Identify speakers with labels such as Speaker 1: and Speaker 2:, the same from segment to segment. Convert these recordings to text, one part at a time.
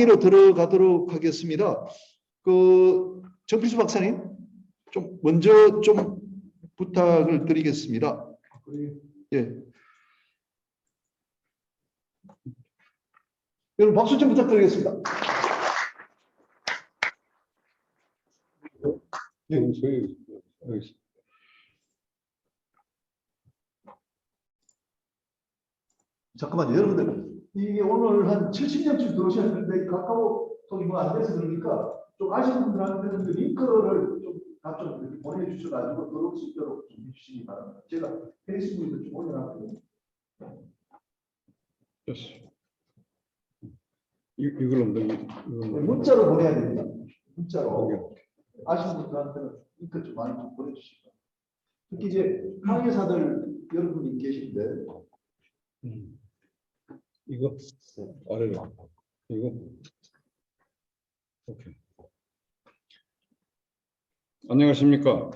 Speaker 1: 로 들어가도록 하겠습니다. 정필수 박사님, 좀 먼저 좀 부탁을 드리겠습니다. 예. 여러분 박수 좀 부탁드리겠습니다. 예. 잠깐만요, 여러분들. 이게 오늘 한 70년쯤 들어오셨는데 카카오톡이 뭐 안 돼서 그러니까 좀 아시는 분들한테는 그 링크를 좀 답변 이렇게 보내주셔가지고 들어올 수 있도록 좀 해주시기 바랍니다. 제가 페이스북에도 좀 올려놨거든요.
Speaker 2: 이걸로
Speaker 1: 문자로 보내야 됩니다. 문자로. 아시는 분들한테는 링크 좀 많이 좀 보내주시고. 특히 이제 강의사들 여러분이 계신데.
Speaker 2: 이거 아래로 이거 오케이. 안녕하십니까.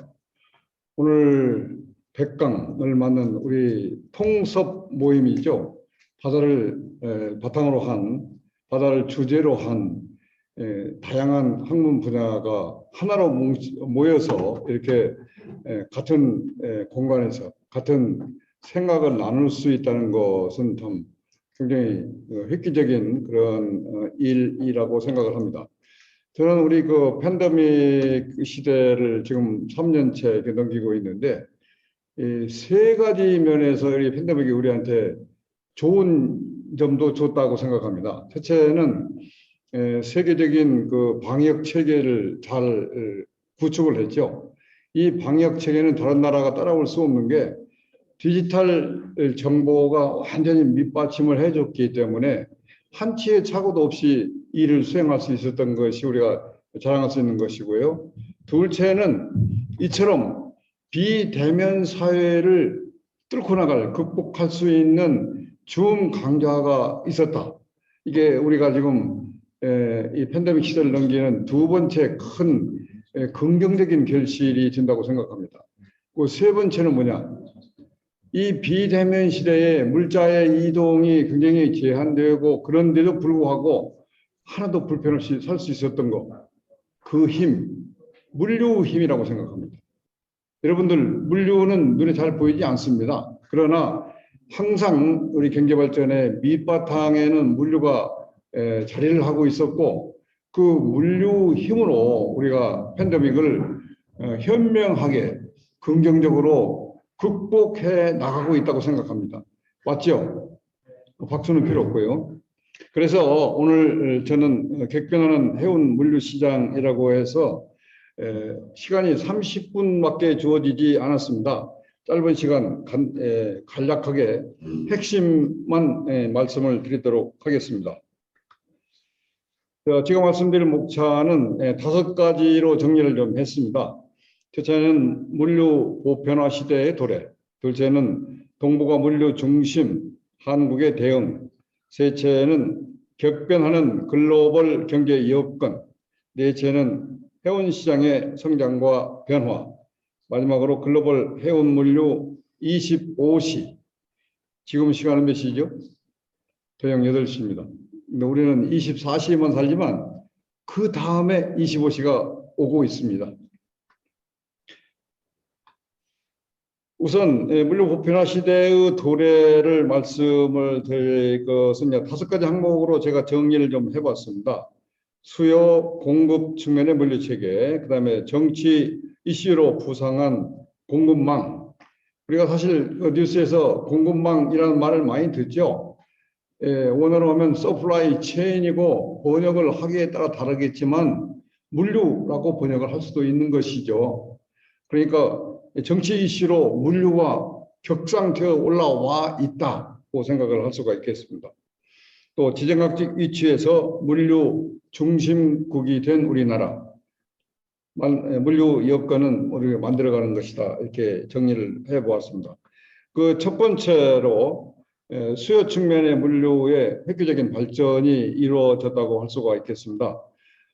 Speaker 2: 오늘 100강을 맞는 우리 통섭 모임이죠. 바다를 바탕으로 한, 바다를 주제로 한 다양한 학문 분야가 하나로 모여서 이렇게 같은 공간에서 같은 생각을 나눌 수 있다는 것은 참 굉장히 획기적인 그런 일이라고 생각을 합니다. 저는 우리 그 팬데믹 시대를 지금 3년째 넘기고 있는데 이 세 가지 면에서 이 팬데믹이 우리한테 좋은 점도 줬다고 생각합니다. 첫째는 세계적인 그 방역 체계를 잘 구축을 했죠. 이 방역 체계는 다른 나라가 따라올 수 없는 게 디지털 정보가 완전히 밑받침을 해줬기 때문에 한치의 착오도 없이 일을 수행할 수 있었던 것이 우리가 자랑할 수 있는 것이고요. 둘째는 이처럼 비대면 사회를 뚫고 나갈, 극복할 수 있는 줌 강좌가 있었다. 이게 우리가 지금 이 팬데믹 시대를 넘기는 두 번째 큰 긍정적인 결실이 된다고 생각합니다. 그 세 번째는 뭐냐? 이 비대면 시대에 물자의 이동이 굉장히 제한되고 그런데도 불구하고 하나도 불편 없이 살 수 있었던 것, 그 힘, 물류 힘이라고 생각합니다. 여러분들 물류는 눈에 잘 보이지 않습니다. 그러나 항상 우리 경제 발전의 밑바탕에는 물류가 자리를 하고 있었고 그 물류 힘으로 우리가 팬데믹을 현명하게 긍정적으로 극복해 나가고 있다고 생각합니다. 맞죠? 박수는 필요 없고요. 그래서 오늘 저는 객변하는 해운 물류시장이라고 해서 시간이 30분밖에 주어지지 않았습니다. 짧은 시간 간략하게 핵심만 말씀을 드리도록 하겠습니다. 제가 말씀드릴 목차는 5가지로 정리를 좀 했습니다. 첫째는 물류 보편화 시대의 도래, 둘째는 동북아 물류 중심 한국의 대응, 셋째는 격변하는 글로벌 경제 여건, 넷째는 해운 시장의 성장과 변화, 마지막으로 글로벌 해운 물류 25시. 지금 시간은 몇 시죠? 저녁 8시입니다. 근데 우리는 24시만 살지만 그 다음에 25시가 오고 있습니다. 우선 물류 보편화 시대의 도래를 말씀을 드릴 것은 5가지 항목으로 제가 정리를 좀 해봤습니다. 수요, 공급 측면의 물류 체계, 그다음에 정치 이슈로 부상한 공급망. 우리가 사실 뉴스에서 공급망이라는 말을 많이 듣죠. 원어로 하면 서플라이 체인이고 번역을 하기에 따라 다르겠지만 물류라고 번역을 할 수도 있는 것이죠. 그러니까 정치 이슈로 물류가 격상되어 올라와 있다고 생각을 할 수가 있겠습니다. 또 지정학적 위치에서 물류 중심국이 된 우리나라, 물류 여건은 우리가 만들어가는 것이다, 이렇게 정리를 해보았습니다. 그 첫 번째로 수요 측면의 물류의 획기적인 발전이 이루어졌다고 할 수가 있겠습니다.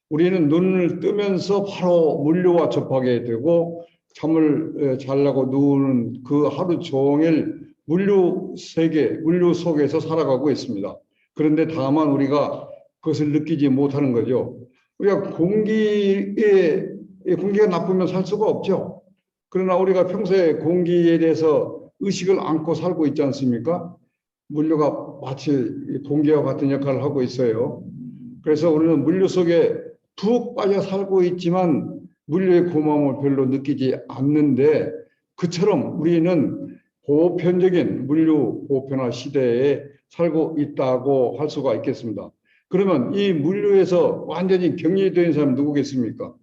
Speaker 2: 우리는 눈을 뜨면서 바로 물류와 접하게 되고 잠을 자려고 누우는 그 하루 종일 물류 세계, 물류 속에서 살아가고 있습니다. 그런데 다만 우리가 그것을 느끼지 못하는 거죠. 우리가 공기가 나쁘면 살 수가 없죠. 그러나 우리가 평소에 공기에 대해서 의식을 안고 살고 있지 않습니까? 물류가 마치 공기와 같은 역할을 하고 있어요. 그래서 우리는 물류 속에 푹 빠져 살고 있지만 물류의 고마움을 별로 느끼지 않는데, 그처럼 우리는 보편적인 물류 보편화 시대에 살고 있다고 할 수가 있겠습니다. 그러면 이 물류에서 완전히 격리된 사람 누구겠습니까?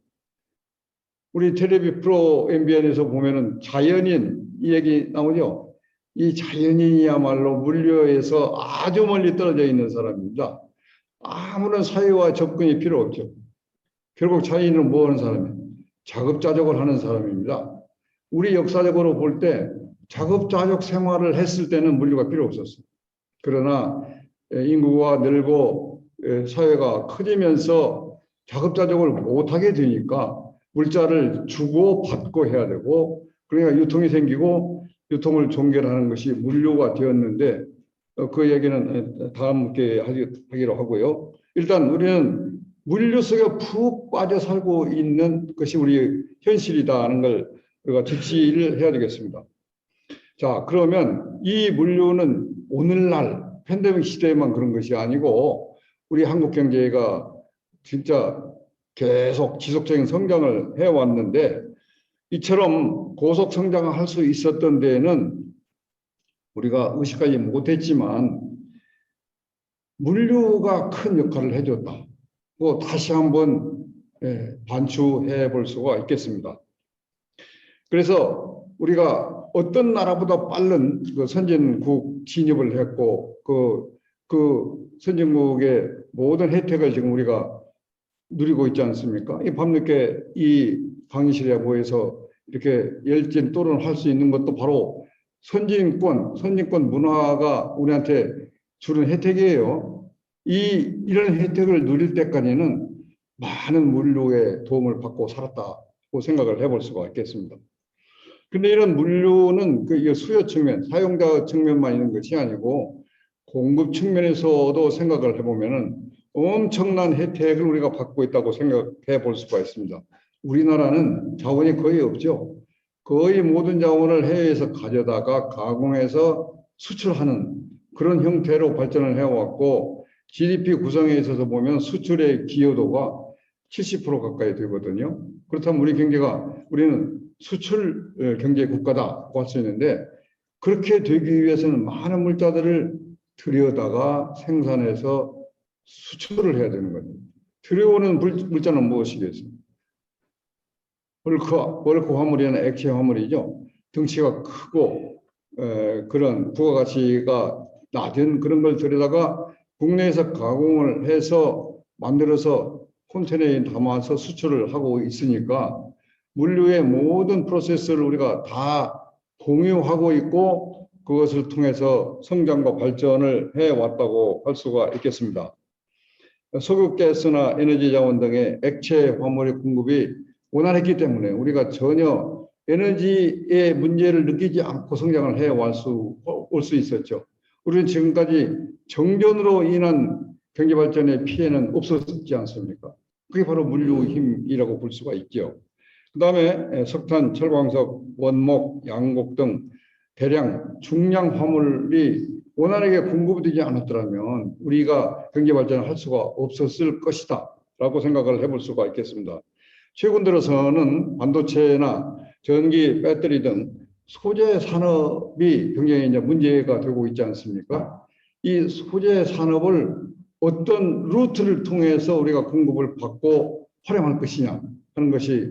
Speaker 2: 우리 텔레비 프로 MBN에서 보면은 자연인 이 얘기 나오죠. 이 자연인이야말로 물류에서 아주 멀리 떨어져 있는 사람입니다. 아무런 사회와 접근이 필요 없죠. 결국 자연인은 뭐 하는 사람이에요? 자급자족을 하는 사람입니다. 우리 역사적으로 볼 때 자급자족 생활을 했을 때는 물류가 필요 없었어요. 그러나 인구가 늘고 사회가 커지면서 자급자족을 못하게 되니까 물자를 주고 받고 해야 되고, 그러니까 유통이 생기고 유통을 종결하는 것이 물류가 되었는데, 그 얘기는 다음 기회에 하기로 하고요. 일단 우리는 물류 속에 푹 빠져 살고 있는 것이 우리 현실이다 하는 걸 우리가 직시를 해야 되겠습니다. 자, 그러면 이 물류는 오늘날 팬데믹 시대에만 그런 것이 아니고 우리 한국 경제가 진짜 계속 지속적인 성장을 해왔는데, 이처럼 고속 성장을 할 수 있었던 데에는 우리가 의식하지 못했지만 물류가 큰 역할을 해줬다. 뭐 다시 한번 반추해 볼 수가 있겠습니다. 그래서 우리가 어떤 나라보다 빠른 그 선진국 진입을 했고 그 선진국의 모든 혜택을 지금 우리가 누리고 있지 않습니까? 이 밤늦게 이 강의실에 모여서 이렇게 열띤 토론을 할 수 있는 것도 바로 선진권 문화가 우리한테 주는 혜택이에요. 이런 혜택을 누릴 때까지는 많은 물류의 도움을 받고 살았다고 생각을 해볼 수가 있겠습니다. 근데 이런 물류는 그 수요 측면, 사용자 측면만 있는 것이 아니고 공급 측면에서도 생각을 해보면은 엄청난 혜택을 우리가 받고 있다고 생각해 볼 수가 있습니다. 우리나라는 자원이 거의 없죠. 거의 모든 자원을 해외에서 가져다가 가공해서 수출하는 그런 형태로 발전을 해왔고, GDP 구성에 있어서 보면 수출의 기여도가 70% 가까이 되거든요. 그렇다면 우리는 수출 경제 국가다고 할 수 있는데, 그렇게 되기 위해서는 많은 물자들을 들여다가 생산해서 수출을 해야 되는 거예요. 들여오는 물자는 무엇이겠습니까? 벌크 화물이나 액체 화물이죠. 덩치가 크고 그런 부가가치가 낮은 그런 걸 들여다가 국내에서 가공을 해서 만들어서 컨테이너에 담아서 수출을 하고 있으니까 물류의 모든 프로세스를 우리가 다 공유하고 있고 그것을 통해서 성장과 발전을 해왔다고 할 수가 있겠습니다. 석유가스나 에너지 자원 등의 액체 화물의 공급이 원활했기 때문에 우리가 전혀 에너지의 문제를 느끼지 않고 성장을 올 수 있었죠. 우리는 지금까지 정전으로 인한 경제 발전의 피해는 없었지 않습니까? 그게 바로 물류 힘이라고 볼 수가 있죠. 그 다음에 석탄, 철광석, 원목, 양곡 등 대량 중량 화물이 원활하게 공급되지 않았더라면 우리가 경제 발전을 할 수가 없었을 것이다 라고 생각을 해볼 수가 있겠습니다. 최근 들어서는 반도체나 전기, 배터리 등 소재 산업이 굉장히 이제 문제가 되고 있지 않습니까? 이 소재 산업을 어떤 루트를 통해서 우리가 공급을 받고 활용할 것이냐 하는 것이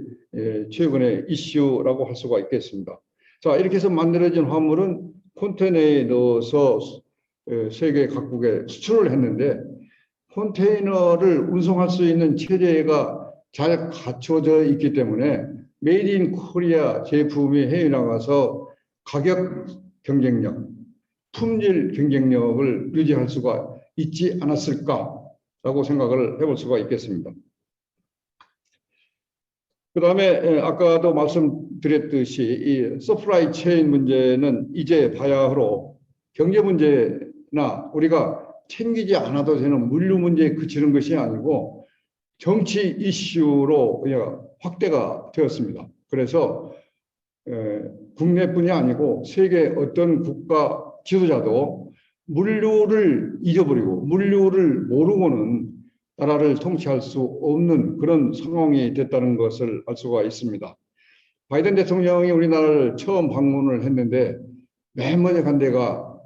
Speaker 2: 최근의 이슈라고 할 수가 있겠습니다. 자, 이렇게 해서 만들어진 화물은 컨테이너에 넣어서 세계 각국에 수출을 했는데, 컨테이너를 운송할 수 있는 체계가 잘 갖춰져 있기 때문에 메이드 인 코리아 제품이 해외 나가서 가격 경쟁력, 품질 경쟁력을 유지할 수가 있지 않았을까라고 생각을 해볼 수가 있겠습니다. 그 다음에 아까도 말씀드렸듯이 이 서플라이 체인 문제는 이제 바야흐로 경제 문제나 우리가 챙기지 않아도 되는 물류 문제에 그치는 것이 아니고 정치 이슈로 그냥 확대가 되었습니다. 그래서 국내뿐이 아니고 세계 어떤 국가 지도자도 물류를 잊어버리고 물류를 모르고는 나라를 통치할 수 없는 그런 상황이 됐다는 것을 알 수가 있습니다. 바이든 대통령이 우리나라를 처음 방문을 했는데 맨 먼저 간 데가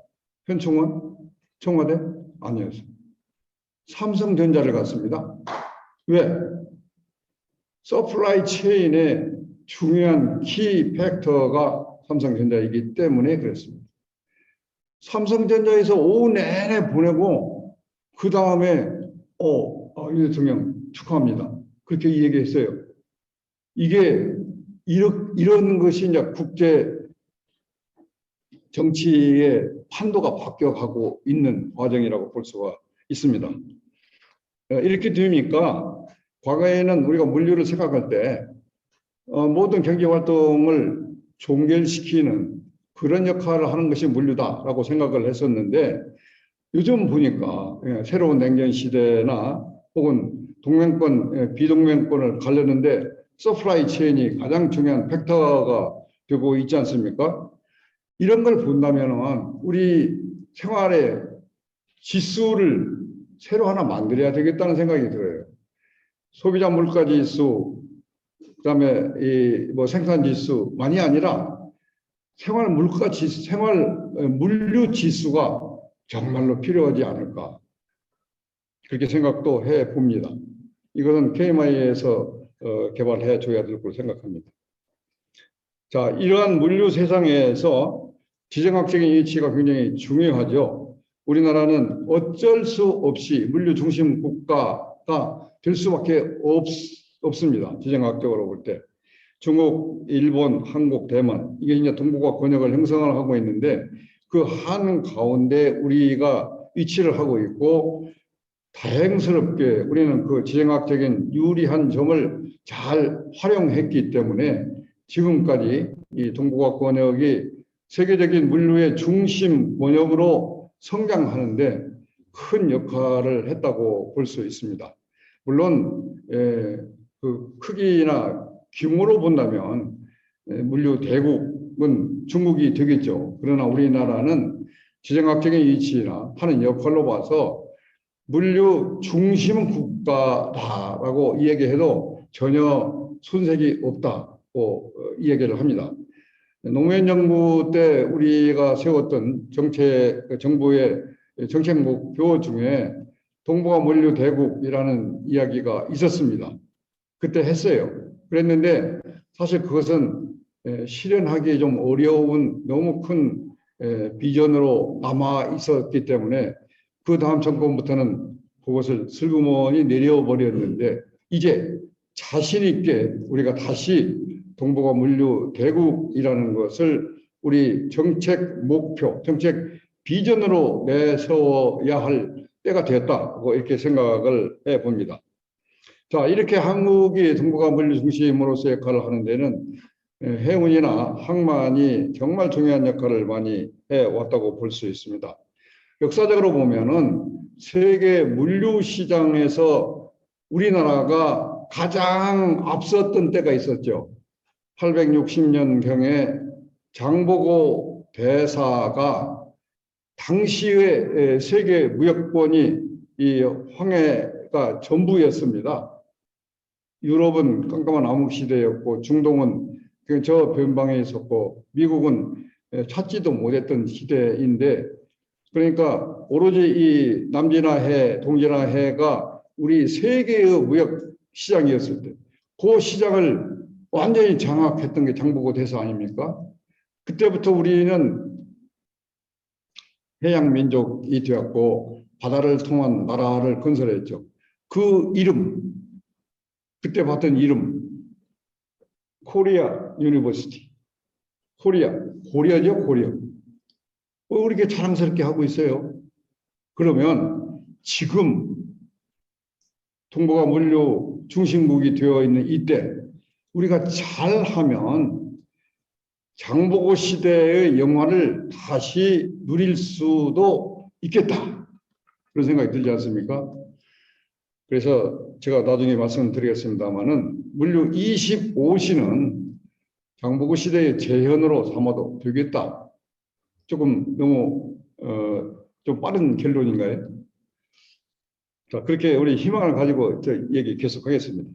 Speaker 2: 현충원? 청와대? 아니었어요. 삼성전자를 갔습니다. 왜? 서플라이 체인의 중요한 키 팩터가 삼성전자이기 때문에 그랬습니다. 삼성전자에서 오후 내내 보내고 그 다음에 유 대통령 축하합니다. 그렇게 얘기했어요. 이게 이런 것이 이제 국제 정치의 판도가 바뀌어가고 있는 과정이라고 볼 수가 있습니다. 이렇게 되니까 과거에는 우리가 물류를 생각할 때 모든 경제 활동을 종결시키는 그런 역할을 하는 것이 물류다라고 생각을 했었는데 요즘 보니까 새로운 냉전 시대나 혹은 동맹권, 비동맹권을 가려는데 서플라이 체인이 가장 중요한 팩터가 되고 있지 않습니까? 이런 걸 본다면 우리 생활의 지수를 새로 하나 만들어야 되겠다는 생각이 들어요. 소비자 물가 지수, 그다음에 생산 지수만이 아니라 생활 물가 지수, 생활 물류 지수가 정말로 필요하지 않을까 그렇게 생각도 해 봅니다. 이것은 KMI에서 개발해 줘야 될 거로 생각합니다. 자, 이러한 물류 세상에서 지정학적인 이치가 굉장히 중요하죠. 우리나라는 어쩔 수 없이 물류 중심 국가가 될 수밖에 없습니다. 지정학적으로 볼 때. 중국, 일본, 한국, 대만 이게 이제 동북아 권역을 형성을 하고 있는데 그 한 가운데 우리가 위치를 하고 있고 다행스럽게 우리는 그 지정학적인 유리한 점을 잘 활용했기 때문에 지금까지 이 동북아 권역이 세계적인 물류의 중심 권역으로 성장하는데 큰 역할을 했다고 볼 수 있습니다. 물론 그 크기나 규모로 본다면 물류 대국은 중국이 되겠죠. 그러나 우리나라는 지정학적인 위치나 하는 역할로 봐서 물류 중심 국가다라고 얘기해도 전혀 손색이 없다고 얘기를 합니다. 노무현 정부 때 우리가 세웠던 정부의 정책 목표 중에 동북아 물류 대국이라는 이야기가 있었습니다. 그때 했어요. 그랬는데 사실 그것은 실현하기 좀 어려운 너무 큰 비전으로 남아 있었기 때문에 그 다음 정권부터는 그것을 슬그머니 내려버렸는데 이제 자신 있게 우리가 다시 동북아 물류 대국이라는 것을 우리 정책 목표, 정책 비전으로 내세워야 할 때가 되었다고 이렇게 생각을 해봅니다. 자, 이렇게 한국이 동북아 물류 중심으로서 역할을 하는 데는 해운이나 항만이 정말 중요한 역할을 많이 해왔다고 볼 수 있습니다. 역사적으로 보면은 세계 물류 시장에서 우리나라가 가장 앞섰던 때가 있었죠. 860년경에 장보고 대사가 당시의 세계 무역권이 이 황해가 전부였습니다. 유럽은 깜깜한 암흑 시대였고 중동은 저 변방에 있었고 미국은 찾지도 못했던 시대인데 그러니까 오로지 이 남진하해, 동진하해가 우리 세계의 무역 시장이었을 때 그 시장을 완전히 장악했던 게 장보고 대사 아닙니까? 그때부터 우리는 해양 민족이 되었고 바다를 통한 나라를 건설했죠. 그 이름, 그때 봤던 이름, 코리아 유니버시티. 코리아죠, 코리아. 왜 이렇게 자랑스럽게 하고 있어요? 그러면 지금 동북아 물류 중심국이 되어 있는 이때 우리가 잘하면 장보고 시대의 영화를 다시 누릴 수도 있겠다. 그런 생각이 들지 않습니까? 그래서 제가 나중에 말씀드리겠습니다만은 물류 25시는 장보고 시대의 재현으로 삼아도 되겠다. 조금 너무 좀 빠른 결론인가요? 자, 그렇게 우리 희망을 가지고 저 얘기 계속하겠습니다.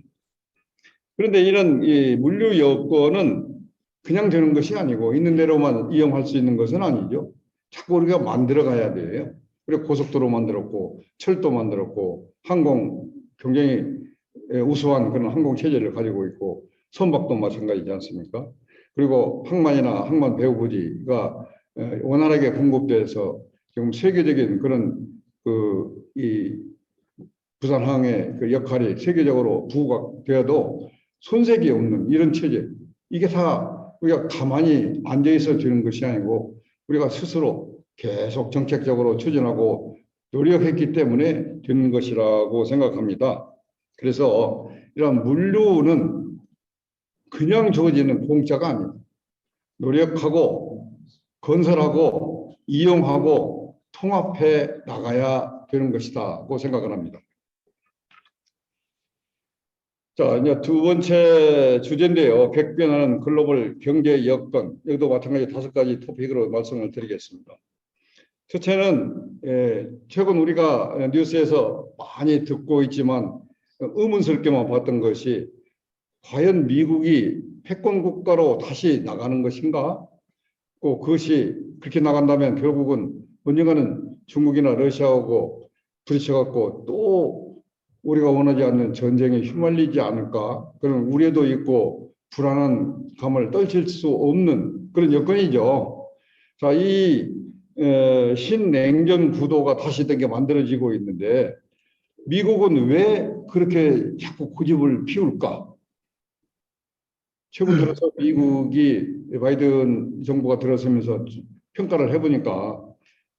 Speaker 2: 그런데 이런 이 물류 여건은 그냥 되는 것이 아니고 있는 대로만 이용할 수 있는 것은 아니죠. 자꾸 우리가 만들어 가야 돼요. 그리고 고속도로 만들었고 철도 만들었고 항공 굉장히 우수한 그런 항공 체제를 가지고 있고 선박도 마찬가지지 않습니까? 그리고 항만이나 항만 배후부지가 원활하게 공급돼서 지금 세계적인 그런 이 부산항의 그 역할이 세계적으로 부각되어도 손색이 없는 이런 체제, 이게 다 우리가 가만히 앉아 있어 주는 것이 아니고 우리가 스스로 계속 정책적으로 추진하고 노력했기 때문에 되는 것이라고 생각합니다. 그래서 이런 물류는 그냥 주어지는 공짜가 아닙니다. 노력하고 건설하고 이용하고 통합해 나가야 되는 것이다고 생각을 합니다. 자, 이제 두 번째 주제인데요. 객변하는 글로벌 경제 여건. 여기도 마찬가지 5가지 토픽으로 말씀을 드리겠습니다. 첫째는 최근 우리가 뉴스에서 많이 듣고 있지만 의문스럽게만 봤던 것이 과연 미국이 패권 국가로 다시 나가는 것인가? 꼭 그것이 그렇게 나간다면 결국은 언젠가는 중국이나 러시아하고 부딪혀갖고 또 우리가 원하지 않는 전쟁에 휘말리지 않을까, 그런 우려도 있고 불안한 감을 떨칠 수 없는 그런 여건이죠. 자, 이 신냉전 구도가 다시 되게 만들어지고 있는데 미국은 왜 그렇게 자꾸 고집을 피울까? 최근 들어서 미국이 바이든 정부가 들어서면서 평가를 해보니까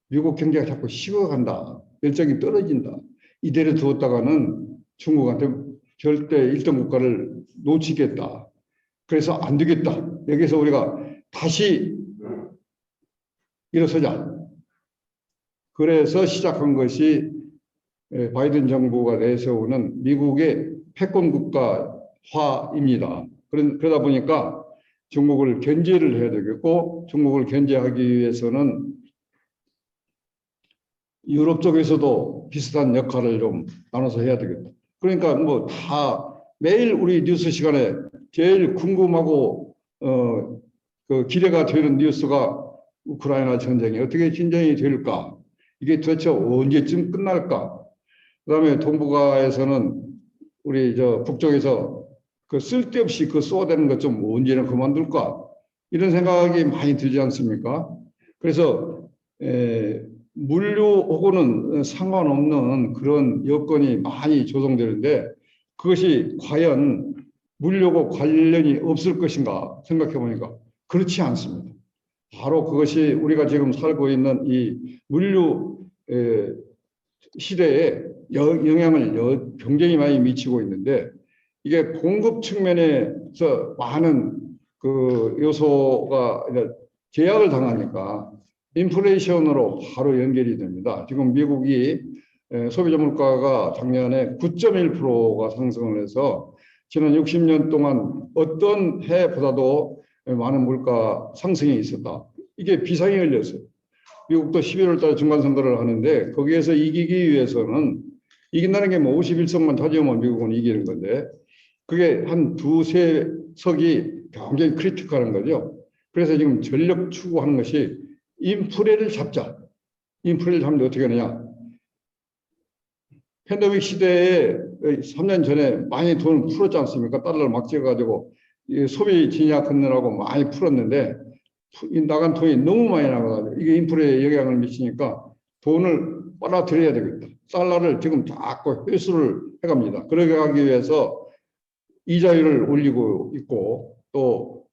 Speaker 2: 미국 경제가 자꾸 식어간다, 열정이 떨어진다. 이대로 두었다가는 중국한테 절대 1등 국가를 놓치겠다. 그래서 안 되겠다. 여기서 우리가 다시 일어서자. 그래서 시작한 것이 바이든 정부가 내세우는 미국의 패권 국가화입니다. 그러다 보니까 중국을 견제를 해야 되겠고, 중국을 견제하기 위해서는 유럽 쪽에서도 비슷한 역할을 좀 나눠서 해야 되겠다. 그러니까 뭐 다 매일 우리 뉴스 시간에 제일 궁금하고 그 기대가 되는 뉴스가 우크라이나 전쟁이 어떻게 진전이 될까? 이게 도대체 언제쯤 끝날까? 그다음에 동북아에서는 우리 저 북쪽에서 그 쓸데없이 그 쏘아대는 것 좀 언제나 그만둘까? 이런 생각이 많이 들지 않습니까? 그래서 물류하고는 상관없는 그런 여건이 많이 조성되는데 그것이 과연 물류하고 관련이 없을 것인가 생각해 보니까 그렇지 않습니다. 바로 그것이 우리가 지금 살고 있는 이 물류 시대에 영향을 굉장히 많이 미치고 있는데 이게 공급 측면에서 많은 그 요소가 제약을 당하니까 인플레이션으로 바로 연결이 됩니다. 지금 미국이 소비자 물가가 작년에 9.1%가 상승을 해서 지난 60년 동안 어떤 해보다도 많은 물가 상승이 있었다. 이게 비상이 열렸어요. 미국도 11월 달 중간선거를 하는데 거기에서 이기기 위해서는 이긴다는 게 뭐 51석만 차지하면 미국은 이기는 건데 그게 한 두세 석이 굉장히 크리티컬한 거죠. 그래서 지금 전력 추구하는 것이 인플레를 잡자. 인플레를 잡는데 어떻게 하느냐. 팬데믹 시대에 3년 전에 많이 돈을 풀었지 않습니까? 달러를 막 찍어가지고 소비 진약하느라고 많이 풀었는데 나간 돈이 너무 많이 나가가지고 이게 인플레에 영향을 미치니까 돈을 빨아들여야 되겠다. 달러를 지금 자꾸 회수를 해갑니다. 그러게 하기 위해서 이자율을 올리고 있고 또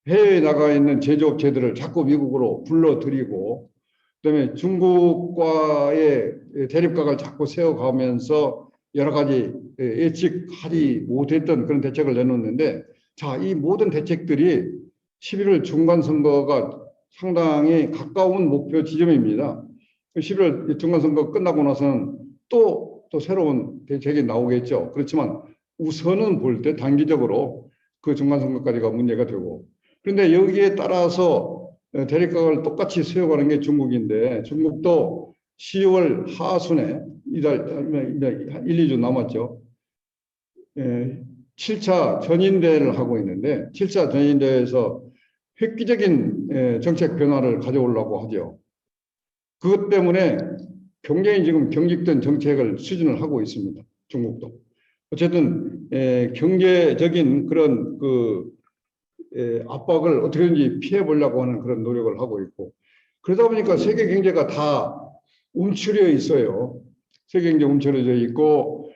Speaker 2: 해외에 나가 있는 제조업체들을 자꾸 미국으로 불러들이고 그다음에 중국과의 대립각을 자꾸 세워가면서 여러 가지 예측하지 못했던 그런 대책을 내놓는데 자, 이 모든 대책들이 11월 중간 선거가 상당히 가까운 목표 지점입니다. 11월 중간선거 끝나고 나서는 또 새로운 대책이 나오겠죠. 그렇지만 우선은 볼 때 단기적으로 그 중간선거까지가 문제가 되고, 그런데 여기에 따라서 대립각을 똑같이 세워가는 게 중국인데, 중국도 10월 하순에 이달 1, 2주 남았죠. 7차 전인대를 하고 있는데, 7차 전인대에서 획기적인 정책 변화를 가져오려고 하죠. 그것 때문에 굉장히 지금 경직된 정책을 추진을 하고 있습니다. 중국도. 어쨌든 경제적인 그런 압박을 어떻게든지 피해 보려고 하는 그런 노력을 하고 있고, 그러다 보니까 세계 경제가 다 움츠려 있어요. 세계 경제 움츠려져 있고,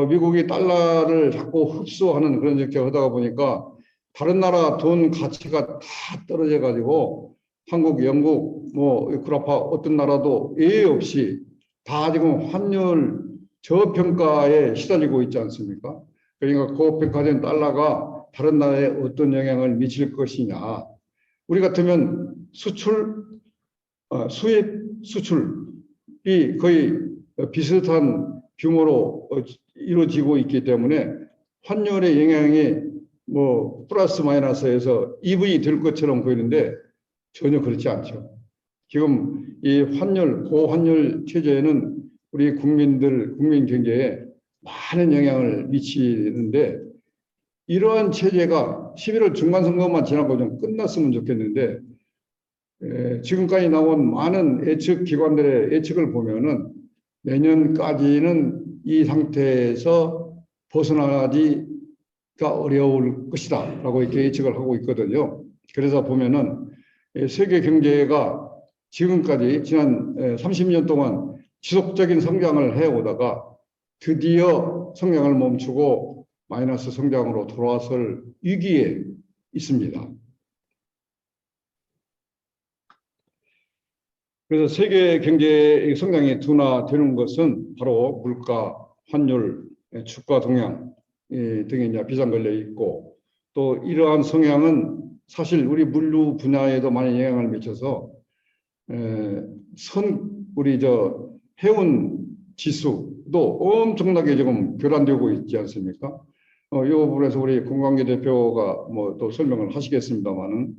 Speaker 2: 미국이 달러를 자꾸 흡수하는 그런 정책을 하다가 보니까 다른 나라 돈 가치가 다 떨어져 가지고 한국, 영국, 구라파 어떤 나라도 예외 없이 다 지금 환율 저평가에 시달리고 있지 않습니까? 그러니까 고평가된 달러가 다른 나라에 어떤 영향을 미칠 것이냐. 우리 같으면 수입, 수출이 거의 비슷한 규모로 이루어지고 있기 때문에 환율의 영향이 플러스 마이너스에서 이분이 될 것처럼 보이는데 전혀 그렇지 않죠. 지금 이 고환율 체제는 우리 국민 경제에 많은 영향을 미치는데, 이러한 체제가 11월 중간선거만 지나고 좀 끝났으면 좋겠는데, 지금까지 나온 많은 예측 기관들의 예측을 보면은 내년까지는 이 상태에서 벗어나기가 어려울 것이다 라고 이렇게 예측을 하고 있거든요. 그래서 보면은 세계 경제가 지금까지 지난 30년 동안 지속적인 성장을 해오다가 드디어 성장을 멈추고 마이너스 성장으로 돌아설 위기에 있습니다. 그래서 세계 경제의 성장이 둔화되는 것은 바로 물가, 환율, 주가 동향 등이 이제 비상 걸려 있고, 또 이러한 성향은 사실 우리 물류 분야에도 많이 영향을 미쳐서 우리 해운 지수도 엄청나게 지금 교란되고 있지 않습니까? 이 부분에서 우리 공관계 대표가 또 설명을 하시겠습니다만은,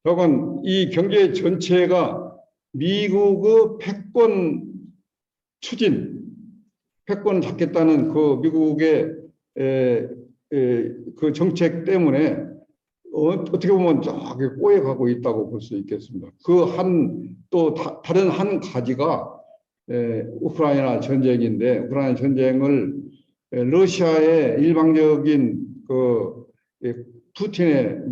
Speaker 2: 여간 이 경제 전체가 미국의 패권 추진, 패권을 잡겠다는 그 미국의 그 정책 때문에 어떻게 보면 저기 꼬여가고 있다고 볼 수 있겠습니다. 또 다른 한 가지가 우크라이나 전쟁인데, 우크라이나 전쟁을 러시아의 일방적인 푸틴의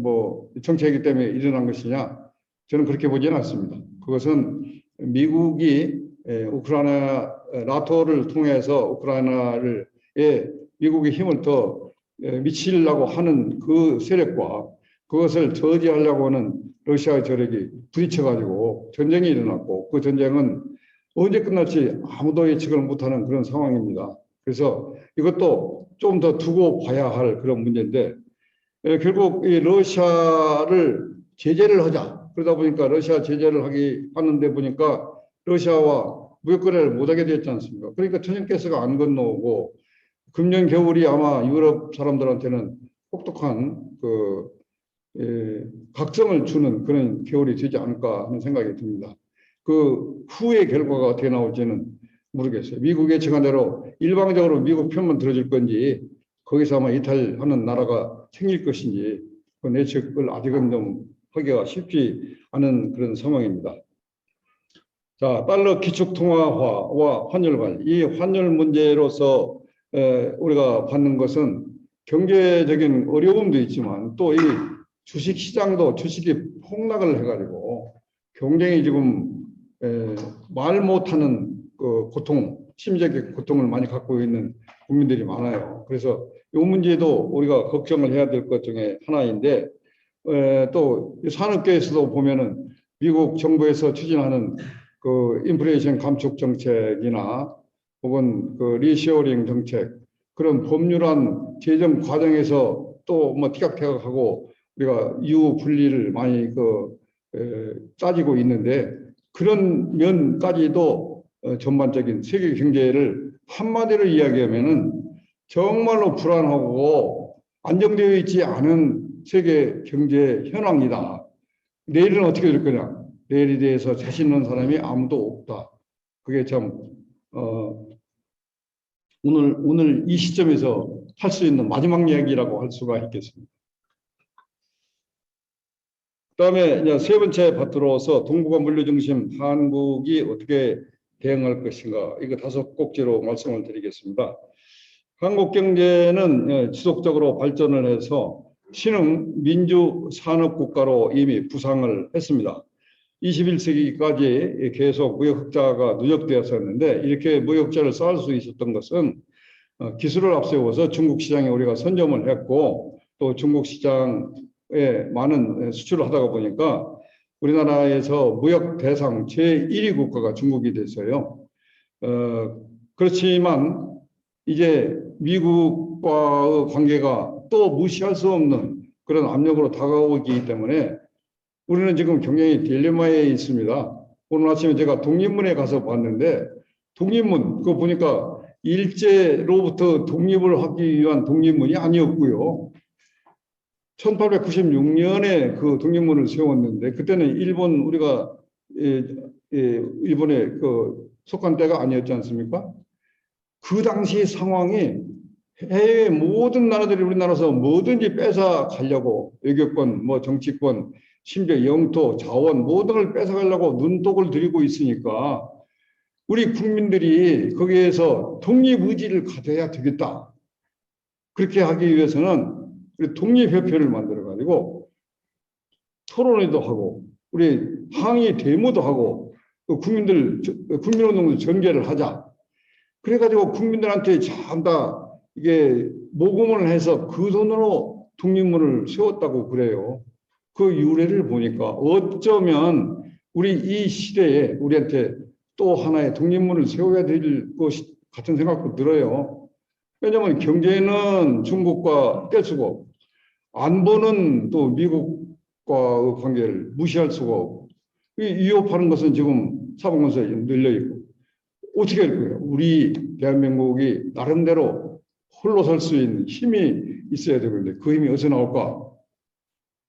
Speaker 2: 정책이기 때문에 일어난 것이냐, 저는 그렇게 보지는 않습니다. 그것은 미국이 나토를 통해서 우크라이나에 미국의 힘을 더 미치려고 하는 그 세력과 그것을 저지하려고 하는 러시아의 세력이 부딪혀가지고 전쟁이 일어났고, 그 전쟁은 언제 끝날지 아무도 예측을 못하는 그런 상황입니다. 그래서 이것도 좀 더 두고 봐야 할 그런 문제인데, 결국 이 러시아를 제재를 하자. 그러다 보니까 러시아 제재를 하는데 보니까 러시아와 무역 거래를 못하게 됐지 않습니까? 그러니까 천연가스가 안 건너오고, 금년 겨울이 아마 유럽 사람들한테는 혹독한 각성을 주는 그런 겨울이 되지 않을까 하는 생각이 듭니다. 그 후의 결과가 어떻게 나올지는 모르겠어요. 미국 예측한 대로 일방적으로 미국 편만 들어줄 건지, 거기서 아마 이탈하는 나라가 생길 것인지, 그 예측을 아직은 좀 하기가 쉽지 않은 그런 상황입니다. 자, 달러 기축통화화와 환율 관리. 이 환율 문제로서 우리가 받는 것은 경제적인 어려움도 있지만, 또 이 주식시장도 주식이 폭락을 해가지고 굉장히 지금 말 못하는 심리적인 고통을 많이 갖고 있는 국민들이 많아요. 그래서 이 문제도 우리가 걱정을 해야 될 것 중에 하나인데, 또 산업계에서도 보면은 미국 정부에서 추진하는 그 인플레이션 감축 정책이나 혹은 그 리쇼어링 정책, 그런 법률안 제정 과정에서 또 티격태격하고 우리가 이유 분리를 많이 따지고 있는데, 그런 면까지도 전반적인 세계 경제를 한마디로 이야기하면은 정말로 불안하고 안정되어 있지 않은 세계 경제 현황이다. 내일은 어떻게 될 거냐? 내일에 대해서 자신 있는 사람이 아무도 없다. 그게 참 오늘 이 시점에서 할 수 있는 마지막 이야기라고 할 수가 있겠습니다. 그다음에 이제 세 번째 파트로서 동북아 물류 중심 한국이 어떻게 대응할 것인가, 이거 5꼭지로 말씀을 드리겠습니다. 한국 경제는 지속적으로 발전을 해서 신흥 민주 산업 국가로 이미 부상을 했습니다. 21세기까지 계속 무역 흑자가 누적되었었는데, 이렇게 무역 흑자를 쌓을 수 있었던 것은 기술을 앞세워서 중국 시장에 우리가 선점을 했고, 또 중국 시장에 많은 수출을 하다가 보니까 우리나라에서 무역 대상 제1위 국가가 중국이 됐어요. 그렇지만 이제 미국과의 관계가 또 무시할 수 없는 그런 압력으로 다가오기 때문에 우리는 지금 굉장히 딜레마에 있습니다. 오늘 아침에 제가 독립문에 가서 봤는데, 독립문 그거 보니까 일제로부터 독립을 하기 위한 독립문이 아니었고요. 1896년에 그 독립문을 세웠는데, 그때는 일본, 우리가 일본에 그 속한 때가 아니었지 않습니까? 그 당시 상황이 해외 모든 나라들이 우리나라에서 뭐든지 뺏어 가려고, 외교권, 뭐 정치권, 심지어 영토, 자원 모든 걸 뺏어 가려고 눈독을 들이고 있으니까 우리 국민들이 거기에서 독립 의지를 가져야 되겠다. 그렇게 하기 위해서는 우리 독립협회를 만들어 가지고 토론회도 하고 우리 항의 데모도 하고 국민운동도 전개를 하자. 그래가지고 국민들한테 전부 다 이게 모금을 해서 그 돈으로 독립문을 세웠다고 그래요. 그 유래를 보니까 어쩌면 우리 이 시대에 우리한테 또 하나의 독립문을 세워야 될 것 같은 생각도 들어요. 왜냐하면 경제는 중국과 떼쓰고 안보는 또 미국과의 관계를 무시할 수가 없고, 위협하는 것은 지금 사법권서에 늘려 있고, 어떻게 할 거예요? 우리 대한민국이 나름대로 홀로 설 수 있는 힘이 있어야 되는데 그 힘이 어디서 나올까?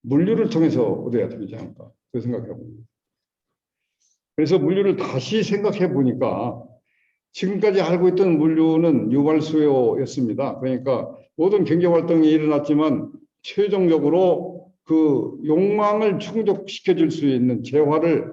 Speaker 2: 물류를 통해서 얻어야 되지 않을까? 그 생각해 봅니다. 그래서 물류를 다시 생각해 보니까 지금까지 알고 있던 물류는 유발 수요였습니다. 그러니까 모든 경제 활동이 일어났지만 최종적으로 그 욕망을 충족시켜 줄 수 있는 재화를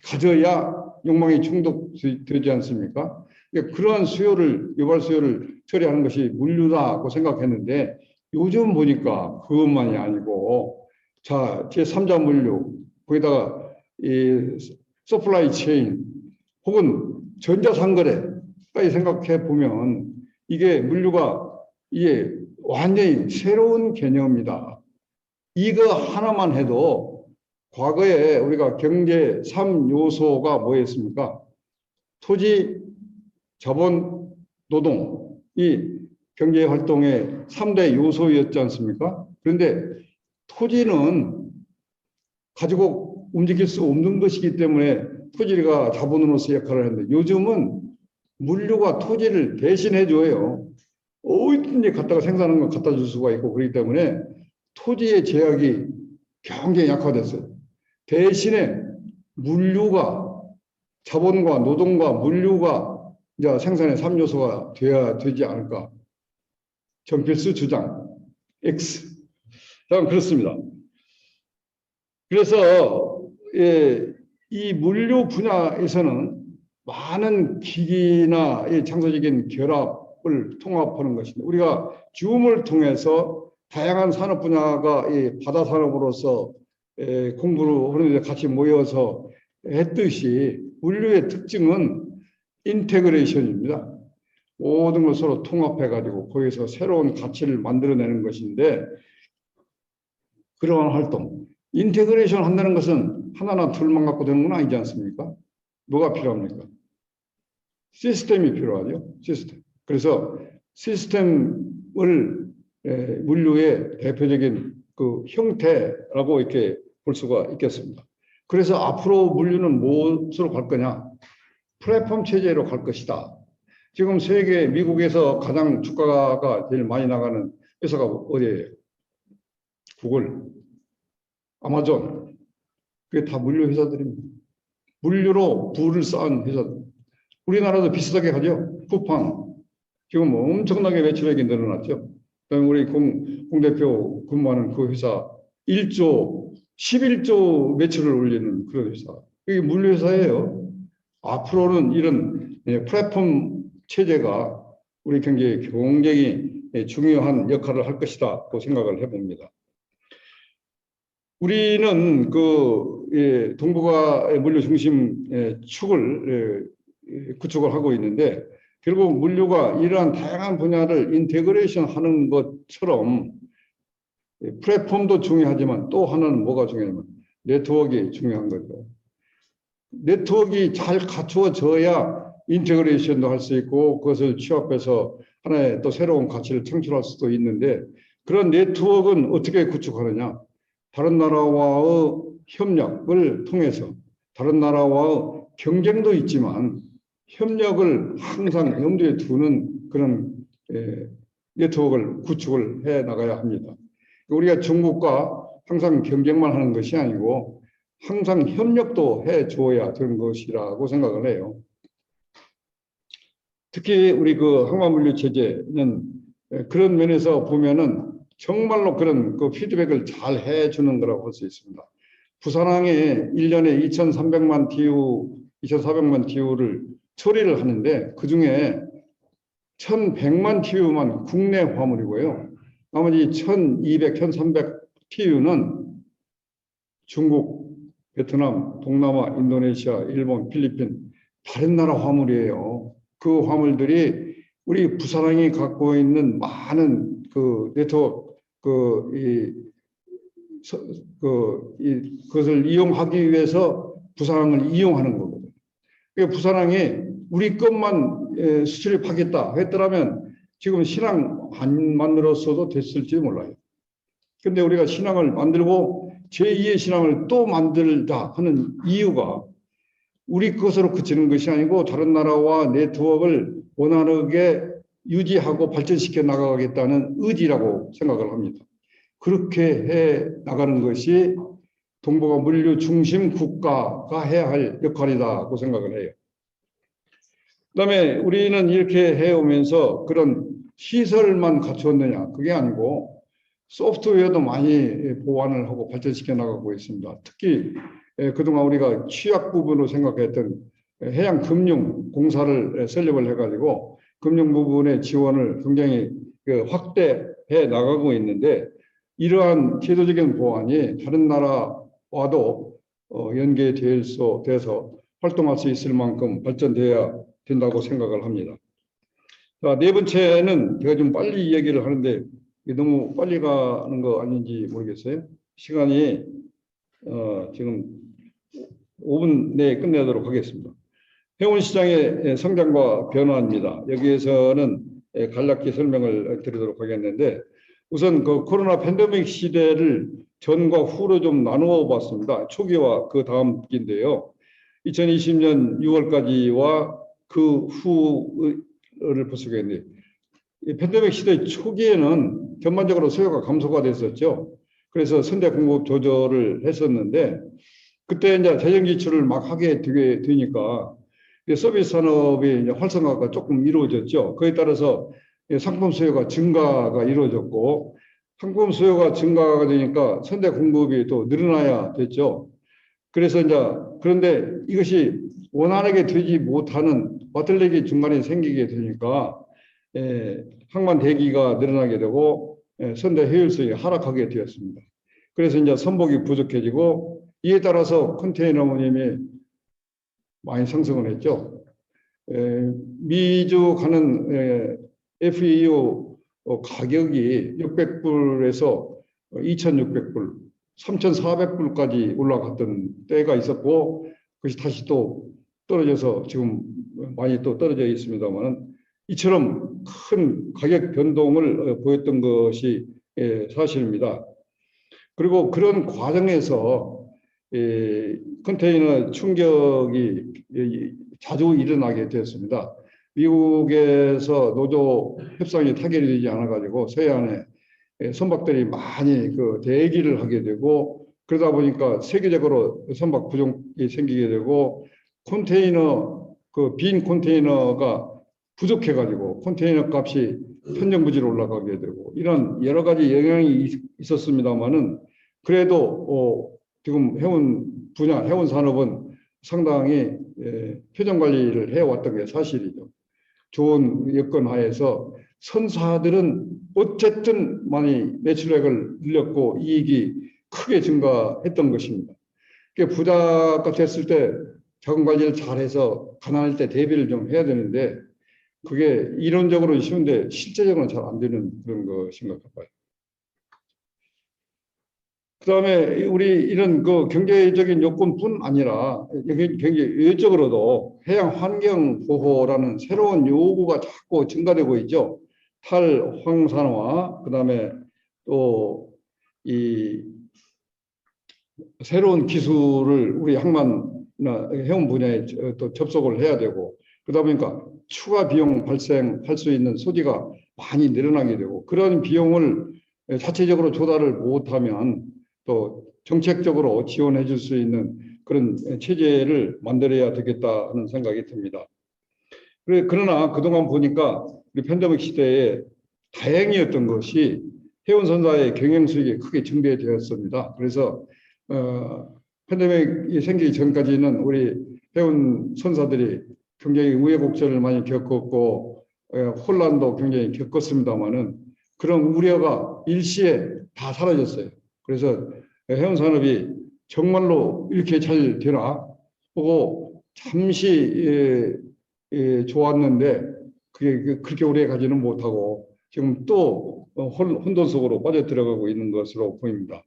Speaker 2: 가져야 욕망이 충족되지 않습니까? 그러니까 그러한 수요를, 유발 수요를 처리하는 것이 물류다고 생각했는데 요즘 보니까 그것만이 아니고, 자, 제3자 물류, 거기다가 이 서플라이 체인 혹은 전자상거래까지 생각해 보면 이게 물류가 이게 완전히 새로운 개념이다. 이거 하나만 해도 과거에 우리가 경제 3요소가 뭐였습니까? 토지, 자본, 노동이 경제 활동의 3대 요소였지 않습니까? 그런데 토지는 가지고 움직일 수 없는 것이기 때문에 토지가 자본으로서 역할을 하는데, 요즘은 물류가 토지를 대신해 줘요. 어디든지 갖다가 생산하는 거 갖다 줄 수가 있고, 그렇기 때문에 토지의 제약이 굉장히 약화됐어요. 대신에 물류가, 자본과 노동과 물류가 이제 생산의 3요소가 돼야 되지 않을까. 정필수 주장 X. 그렇습니다. 그래서 이 물류 분야에서는 많은 기기나 장소적인 결합을 통합하는 것입니다. 우리가 줌을 통해서 다양한 산업 분야가 바다 산업으로서 공부를 하는데 같이 모여서 했듯이, 물류의 특징은 인테그레이션입니다. 모든 걸 서로 통합해가지고 거기서 새로운 가치를 만들어내는 것인데, 그러한 활동, 인테그레이션 한다는 것은 하나나 둘만 갖고 되는 건 아니지 않습니까? 뭐가 필요합니까? 시스템이 필요하죠. 시스템. 그래서 시스템을 물류의 대표적인 그 형태라고 이렇게 볼 수가 있겠습니다. 그래서 앞으로 물류는 무엇으로 갈 거냐? 플랫폼 체제로 갈 것이다. 지금 세계 미국에서 가장 주가가 제일 많이 나가는 회사가 어디예요? 구글, 아마존. 그게 다 물류 회사들입니다. 물류로 부를 쌓은 회사들. 우리나라도 비슷하게 하죠. 쿠팡. 지금 엄청나게 매출액이 늘어났죠. 그다음에 우리 공 대표 근무하는 그 회사 1조, 11조 매출을 올리는 그런 회사. 이게 물류회사예요. 앞으로는 이런 플랫폼 체제가 우리 경제에 굉장히 중요한 역할을 할 것이다 고 생각을 해봅니다. 우리는 동북아 물류 중심 축을 구축을 하고 있는데 결국 물류가 이러한 다양한 분야를 인테그레이션 하는 것처럼 플랫폼도 중요하지만 또 하나는 뭐가 중요하냐면 네트워크가 중요한 거죠. 네트워크가 잘 갖추어져야 인테그레이션도 할 수 있고 그것을 취합해서 하나의 또 새로운 가치를 창출할 수도 있는데 그런 네트워크는 어떻게 구축하느냐? 다른 나라와의 협력을 통해서 다른 나라와의 경쟁도 있지만 협력을 항상 염두에 두는 그런 네트워크를 구축을 해 나가야 합니다. 우리가 중국과 항상 경쟁만 하는 것이 아니고 항상 협력도 해 주어야 되는 것이라고 생각을 해요. 특히 우리 항만물류 체제는 그런 면에서 보면은 정말로 그런 피드백을 잘 해주는 거라고 할 수 있습니다. 부산항에 1년에 2,300만 TU, 2,400만 TU를 처리를 하는데 그중에 1,100만 TU만 국내 화물이고요. 나머지 1,200, 1,300 TU는 중국, 베트남, 동남아, 인도네시아, 일본, 필리핀 다른 나라 화물이에요. 그 화물들이 우리 부산항이 갖고 있는 많은 네트워크 그것을 이용하기 위해서 부산항을 이용하는 거거든요. 그러니까 부산항에 우리 것만 수출입하겠다 했더라면 지금 신항 안 만들었어도 됐을지 몰라요. 그런데 우리가 신항을 만들고 제2의 신항을 또 만들자 하는 이유가 우리 것으로 그치는 것이 아니고 다른 나라와 네트워크를 원활하게 유지하고 발전시켜 나가겠다는 의지라고 생각을 합니다. 그렇게 해 나가는 것이 동북아 물류 중심 국가가 해야 할 역할이라고 생각을 해요. 그다음에 우리는 이렇게 해오면서 그런 시설만 갖추었느냐 그게 아니고 소프트웨어도 많이 보완을 하고 발전시켜 나가고 있습니다. 특히 그동안 우리가 취약 부분으로 생각했던 해양금융공사를 설립을 해가지고 금융 부분의 지원을 굉장히 확대해 나가고 있는데 이러한 제도적인 보완이 다른 나라와도 연계돼서 활동할 수 있을 만큼 발전돼야 된다고 생각을 합니다. 자, 네 번째는 제가 좀 빨리 얘기를 하는데 너무 빨리 가는 거 아닌지 모르겠어요. 시간이 지금 5분 내에 끝내도록 하겠습니다. 해운시장의 성장과 변화입니다. 여기에서는 간략히 설명을 드리도록 하겠는데 우선 코로나 팬데믹 시대를 전과 후로 좀 나누어 봤습니다. 초기와 그 다음 기인데요. 2020년 6월까지와 그 후를 볼 수가 있는데 이 팬데믹 시대 초기에는 전반적으로 수요가 감소가 됐었죠. 그래서 선대 공급 조절을 했었는데 그때 이제 재정 지출을 막 하게 되니까 서비스 산업의 이제 활성화가 조금 이루어졌죠. 그에 따라서 상품 수요가 증가가 이루어졌고 상품 수요가 증가가 되니까 선대 공급이 또 늘어나야 됐죠. 그래서 이제 그런데 이것이 원활하게 되지 못하는 바틀렉이 중간에 생기게 되니까 항만 대기가 늘어나게 되고 선대 효율성이 하락하게 되었습니다. 그래서 이제 선복이 부족해지고 이에 따라서 컨테이너 운임이 많이 상승을 했죠. 미주 가는 FEO 가격이 600불에서 2,600불, 3,400불까지 올라갔던 때가 있었고 그것이 다시 또 떨어져서 지금 많이 또 떨어져 있습니다만 이처럼 큰 가격 변동을 보였던 것이 사실입니다. 그리고 그런 과정에서 컨테이너 충격이 자주 일어나게 되었습니다. 미국에서 노조 협상이 타결이 되지 않아 가지고 서해안에 선박들이 많이 대기를 하게 되고, 그러다 보니까 세계적으로 선박 부족이 생기게 되고, 컨테이너 빈 컨테이너가 부족해 가지고 컨테이너 값이 천정부지로 올라가게 되고, 이런 여러 가지 영향이 있었습니다만은, 그래도 지금 해운 산업은 상당히 표정 관리를 해왔던 게 사실이죠. 좋은 여건 하에서 선사들은 어쨌든 많이 매출액을 늘렸고 이익이 크게 증가했던 것입니다. 부자가 됐을 때 자금 관리를 잘해서 가난할 때 대비를 좀 해야 되는데, 그게 이론적으로는 쉬운데 실제적으로는 잘 안 되는 그런 것인 것 같아요. 그다음에 우리 이런 경제적인 요건뿐 아니라 굉장히 외적으로도 해양 환경 보호라는 새로운 요구가 자꾸 증가되고 있죠. 탈황산화, 그다음에 또 이 새로운 기술을 우리 항만이나 해운 분야에 또 접속을 해야 되고, 그러다 보니까 추가 비용 발생할 수 있는 소지가 많이 늘어나게 되고, 그런 비용을 자체적으로 조달을 못하면 또 정책적으로 지원해 줄 수 있는 그런 체제를 만들어야 되겠다 하는 생각이 듭니다. 그러나 그동안 보니까 우리 팬데믹 시대에 다행이었던 것이 해운선사의 경영수익이 크게 증대되었습니다. 그래서 팬데믹이 생기기 전까지는 우리 해운선사들이 굉장히 우여곡절을 많이 겪었고 혼란도 굉장히 겪었습니다마는, 그런 우려가 일시에 다 사라졌어요. 그래서 해운산업이 정말로 이렇게 잘 되나 보고 잠시 좋았는데, 그게 그렇게 오래 가지는 못하고 지금 또 혼돈 속으로 빠져들어가고 있는 것으로 보입니다.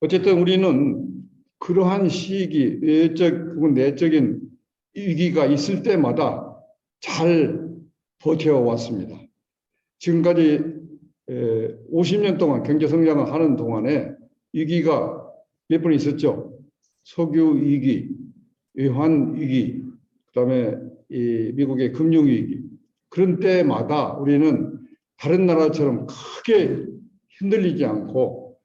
Speaker 2: 어쨌든 우리는 그러한 시기, 외적 혹은 내적인 위기가 있을 때마다 잘 버텨왔습니다. 지금까지 50년 동안 경제 성장을 하는 동안에 위기가 몇 번 있었죠. 석유 위기, 외환 위기, 그다음에 미국의 금융 위기. 그런 때마다 우리는 다른 나라처럼 크게 흔들리지 않고,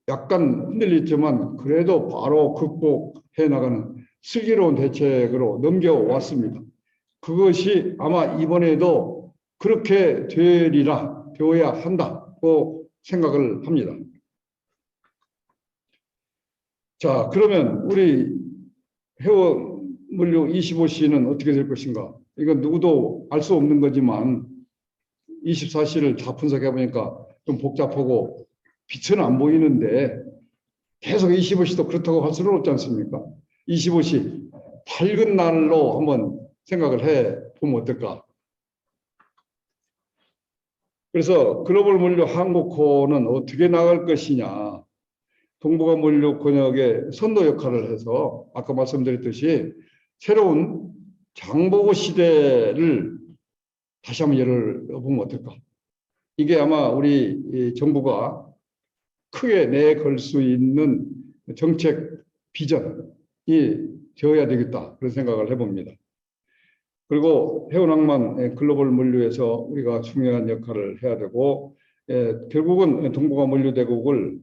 Speaker 2: 약간 흔들렸지만 그래도 바로 극복해 나가는 슬기로운 대책으로 넘겨왔습니다. 그것이 아마 이번에도 그렇게 되어야 한다고 생각을 합니다. 자, 그러면 우리 해운물류 25C는 어떻게 될 것인가? 이건 누구도 알 수 없는 거지만 24C를 다 분석해 보니까 좀 복잡하고 빛은 안 보이는데, 계속 25C도 그렇다고 할 수는 없지 않습니까? 25C 밝은 날로 한번 생각을 해 보면 어떨까? 그래서 글로벌 물류 한국호는 어떻게 나갈 것이냐? 동북아 물류 권역의 선도 역할을 해서 아까 말씀드렸듯이 새로운 장보고 시대를 다시 한번 열어보면 어떨까? 이게 아마 우리 정부가 크게 내걸 수 있는 정책 비전이 되어야 되겠다, 그런 생각을 해봅니다. 그리고 해운항만 글로벌 물류에서 우리가 중요한 역할을 해야 되고, 결국은 동북아 물류대국을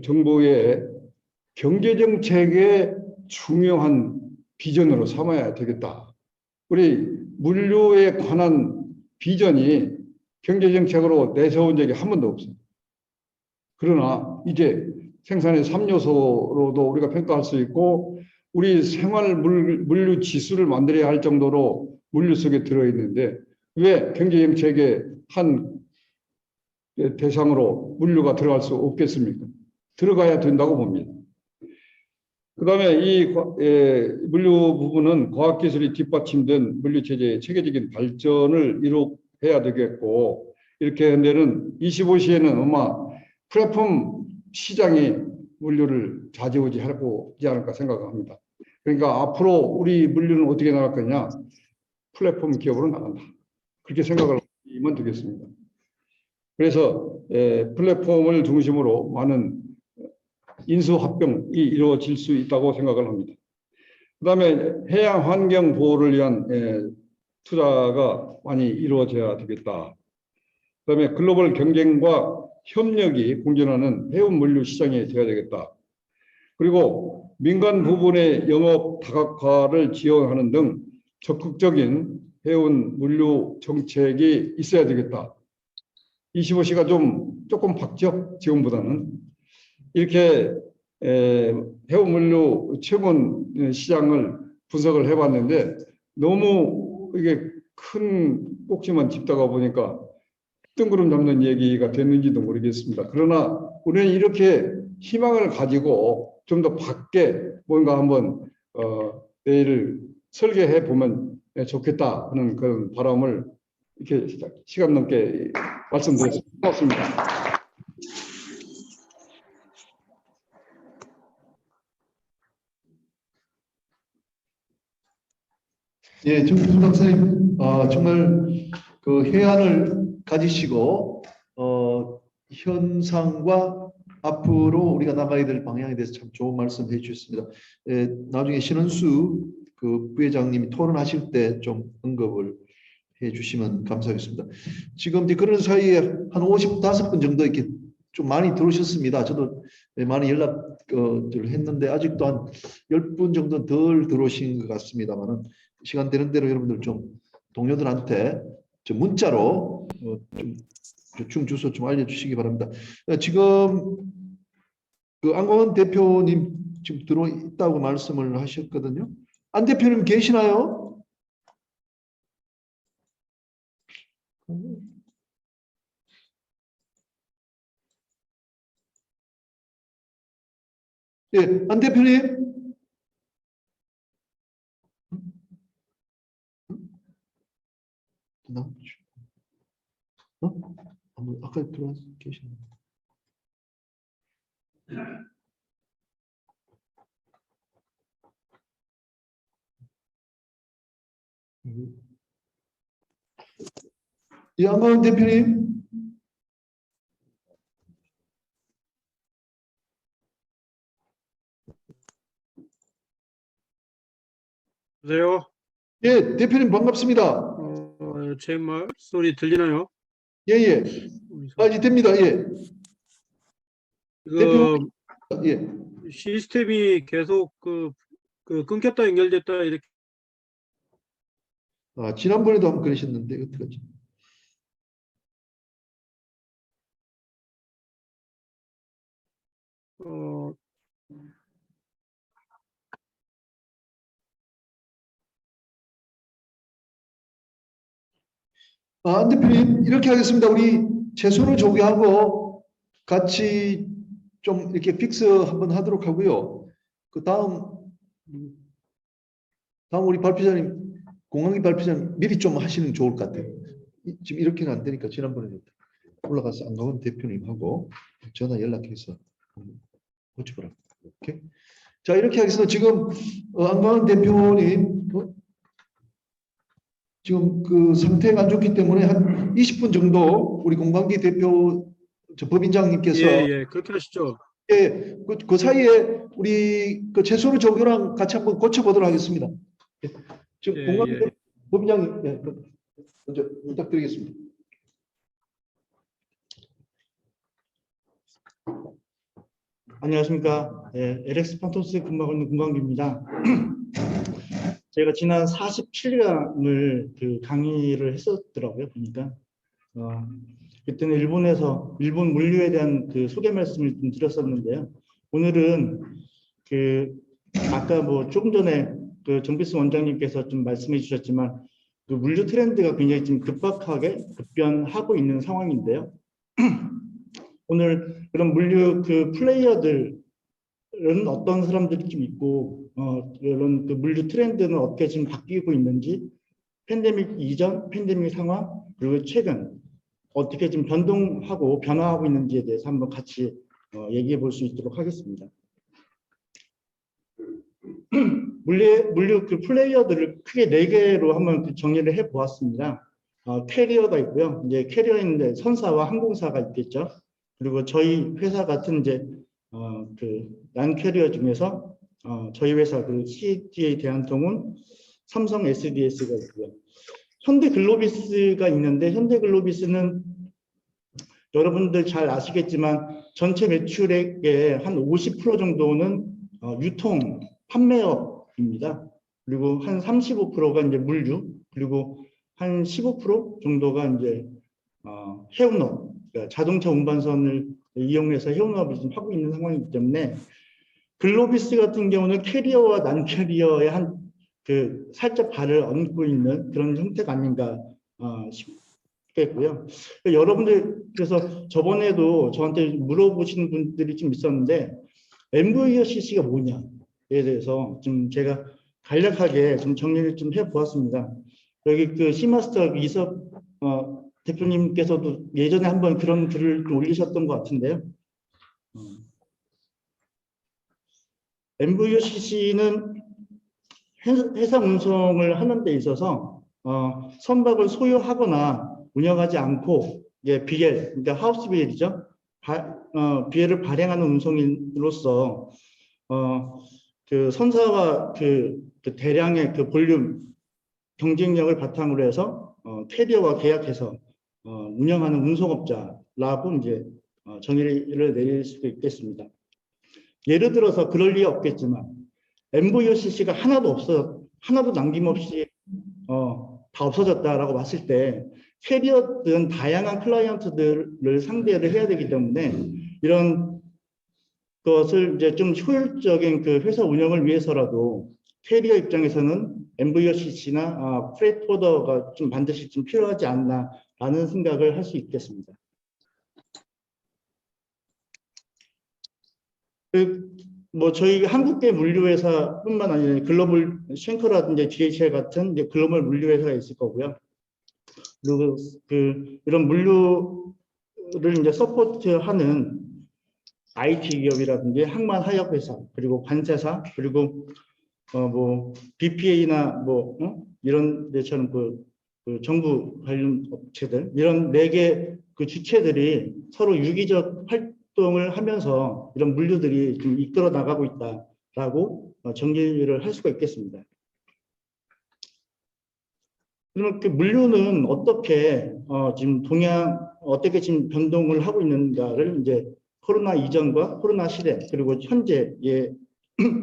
Speaker 2: 정부의 경제정책의 중요한 비전으로 삼아야 되겠다. 우리 물류에 관한 비전이 경제정책으로 내세운 적이 한 번도 없습니다. 그러나 이제 생산의 3요소로도 우리가 평가할 수 있고, 우리 생활 물류 지수를 만들어야 할 정도로 물류 속에 들어있는데, 왜 경제정책의 한 대상으로 물류가 들어갈 수 없겠습니까? 들어가야 된다고 봅니다. 그 다음에 이 물류 부분은 과학기술이 뒷받침된 물류체제의 체계적인 발전을 이룩해야 되겠고, 이렇게 한 데는 25시에는 아마 플랫폼 시장이 물류를 좌지우지하고 있지 않을까 생각합니다. 그러니까 앞으로 우리 물류는 어떻게 나갈 거냐? 플랫폼 기업으로 나간다. 그렇게 생각을 하면 되겠습니다. 그래서 플랫폼을 중심으로 많은 인수합병이 이루어질 수 있다고 생각을 합니다. 그다음에 해양 환경 보호를 위한 투자가 많이 이루어져야 되겠다. 그다음에 글로벌 경쟁과 협력이 공존하는 해운 물류 시장이 되어야 되겠다. 그리고 민간 부분의 영업 다각화를 지원하는 등 적극적인 해운 물류 정책이 있어야 되겠다. 25시가 조금 박죠, 지금보다는. 이렇게 해운 물류 채권 시장을 분석을 해봤는데 너무 이게 큰 꼭지만 짚다가 보니까 뜬구름 잡는 얘기가 됐는지도 모르겠습니다. 그러나 우리는 이렇게 희망을 가지고 좀 더 밖에 뭔가 한번 내일 설계해 보면 좋겠다 하는 그런 바람을 이렇게 시간 넘게 말씀드렸습니다. 고맙습니다.
Speaker 1: 예, 정준 박사님, 정말 그 해안을 가지시고 현상과 앞으로 우리가 나가야 될 방향에 대해서 참 좋은 말씀 해주셨습니다. 나중에 신은수 그 부회장님이 토론하실 때 좀 언급을 해주시면 감사하겠습니다. 지금 이제 그런 사이에 한 55분 정도 이렇게 좀 많이 들어오셨습니다. 저도 많이 연락을 했는데 아직도 한 10분 정도 덜 들어오신 것 같습니다만은 시간 되는 대로 여러분들 좀 동료들한테 좀 문자로 좀 주소 좀 알려주시기 바랍니다. 지금 그 안광원 대표님 지금 들어있다고 말씀을 하셨거든요. 안 대표님 계시나요? 예, 안 대표님. 아까 들어와 계시나요? 예, 안광원 대표님.
Speaker 3: 여보세요?
Speaker 1: 예, 대표님 반갑습니다.
Speaker 3: 제 소리 들리나요?
Speaker 1: 예, 예. 이제 됩니다. 예.
Speaker 3: 이거
Speaker 1: 예.
Speaker 3: 시스템이 계속 끊겼다 연결됐다 이렇게
Speaker 1: 지난번에도 한번 그러셨는데 어떡하지? 안 대표님 이렇게 하겠습니다. 우리 최선을 조기하고 같이 좀 이렇게 픽스 한번 하도록 하고요. 그 다음 우리 발표자님 공항기 발표자님 미리 좀 하시는 게 좋을 것 같아요. 지금 이렇게는 안 되니까 지난번에 올라가서 안광원 대표님하고 전화 연락해서 고쳐보라고. 오케이. 자 이렇게 하겠습니다. 지금 안광원 대표님 지금 그 상태가 안 좋기 때문에 한 20분 정도 우리 공관기 대표 법인장님께서
Speaker 3: 예, 그렇게 하시죠.
Speaker 1: 예, 그 사이에 우리 그 최소로 조교랑 같이 한번 고쳐보도록 하겠습니다. 예, 지금 공관기 법인장님 먼저 부탁드리겠습니다.
Speaker 4: 안녕하십니까. 네, LX 판토스 근무하고 있는 금광기입니다. 제가 지난 47강을 그 강의를 했었더라고요. 보니까 그때는 일본 물류에 대한 그 소개 말씀을 좀 드렸었는데요. 오늘은 그 아까 뭐 조금 전에 그 정비스 원장님께서 좀 말씀해 주셨지만 그 물류 트렌드가 굉장히 지금 급박하게 급변하고 있는 상황인데요. 오늘 그런 물류 그 플레이어들은 어떤 사람들이 좀 있고 이런 그 물류 트렌드는 어떻게 지금 바뀌고 있는지 팬데믹 이전, 팬데믹 상황 그리고 최근 어떻게 지금 변동하고 변화하고 있는지에 대해서 한번 같이 얘기해 볼 수 있도록 하겠습니다. 물류 그 플레이어들을 크게 4개로 한번 그 정리를 해 보았습니다. 캐리어가 있고요. 이제 캐리어인데 선사와 항공사가 있겠죠. 그리고 저희 회사 같은 이제 난 캐리어 중에서 저희 회사 그 CTA 대한통운, 삼성 SDS가 있고요. 현대글로비스가 있는데 현대글로비스는 여러분들 잘 아시겠지만 전체 매출액의 한 50% 정도는 유통 판매업입니다. 그리고 한 35%가 이제 물류, 그리고 한 15% 정도가 이제 해운업, 그러니까 자동차 운반선을 이용해서 해운업을 지금 하고 있는 상황이기 때문에 글로비스 같은 경우는 캐리어와 난 캐리어의 한 살짝 발을 얹고 있는 그런 형태가 아닌가 싶겠고요. 여러분들 그래서 저번에도 저한테 물어보시는 분들이 좀 있었는데 MVOCC가 뭐냐에 대해서 좀 제가 간략하게 좀 정리를 좀 해보았습니다. 여기 그 시마스터 이섭 대표님께서도 예전에 한번 그런 글을 좀 올리셨던 것 같은데요. MVOCC는 해상 운송을 하는 데 있어서 선박을 소유하거나 운영하지 않고 BL, 그러니까 하우스 BL이죠. BL을 발행하는 운송인으로서 그 선사와 그 대량의 그 볼륨 경쟁력을 바탕으로 해서 캐리어와 계약해서 운영하는 운송업자라고 이제 정의를 내릴 수도 있겠습니다. 예를 들어서 그럴 리 없겠지만 MVOCC가 하나도 남김없이 다 없어졌다라고 봤을 때 캐리어든 다양한 클라이언트들을 상대를 해야 되기 때문에 이런 것을 이제 좀 효율적인 그 회사 운영을 위해서라도 캐리어 입장에서는 MVOCC나 프레이트 포더가 좀 반드시 좀 필요하지 않나라는 생각을 할 수 있겠습니다. 뭐 저희 한국계 물류회사뿐만 아니라 글로벌 쉔커라든지 DHL 같은 이제 글로벌 물류회사가 있을 거고요. 그리고 이런 물류를 이제 서포트하는 IT 기업이라든지 항만 하역 회사, 그리고 관세사, 그리고 뭐 BPA나 이런 데처럼 그 정부 관련 업체들, 이런 4개 그 주체들이 서로 유기적 활동을 하면서 이런 물류들이 좀 이끌어 나가고 있다라고 정리를 할 수가 있겠습니다. 그러면 그 물류는 어떻게 지금 어떻게 지금 변동을 하고 있는가를 이제 코로나 이전과 코로나 시대 그리고 현재의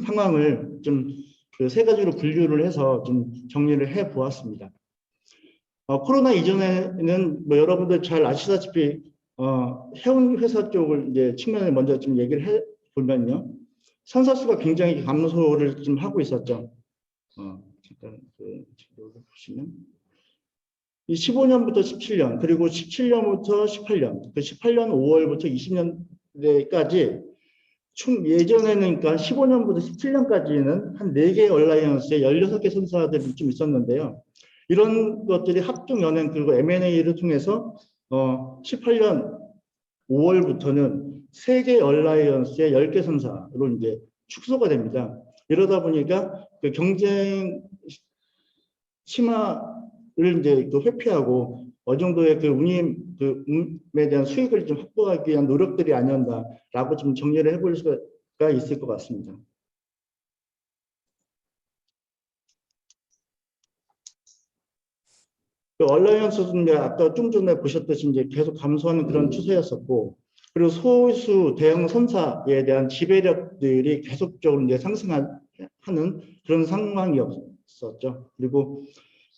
Speaker 4: 상황을 좀 그 3가지로 분류를 해서 좀 정리를 해 보았습니다. 코로나 이전에는 뭐 여러분들 잘 아시다시피 해운 회사 쪽을 이제 측면을 먼저 좀 얘기를 해 보면요, 선사 수가 굉장히 감소를 좀 하고 있었죠. 잠깐 그 지도를 보시면 이 15년부터 17년 그리고 17년부터 18년, 그 18년 5월부터 20년대까지 총 예전에는 그러니까 15년부터 17년까지는 한 4개 얼라이언스에 16개 선사들이 좀 있었는데요. 이런 것들이 합동 연행 그리고 M&A를 통해서 18년 5월부터는 3개 얼라이언스에 10개 선사로 이제 축소가 됩니다. 이러다 보니까 그 경쟁 심화를 이제 또 회피하고 어느 정도의 그 운임에 대한 수익을 좀 확보하기 위한 노력들이 아니었나라고 좀 정리를 해볼 수가 있을 것 같습니다. 그 얼라이언스는 아까 좀 전에 보셨듯이 이제 계속 감소하는 그런 추세였었고, 그리고 소수 대형 선사에 대한 지배력들이 계속적으로 이제 상승하는 그런 상황이었었죠. 그리고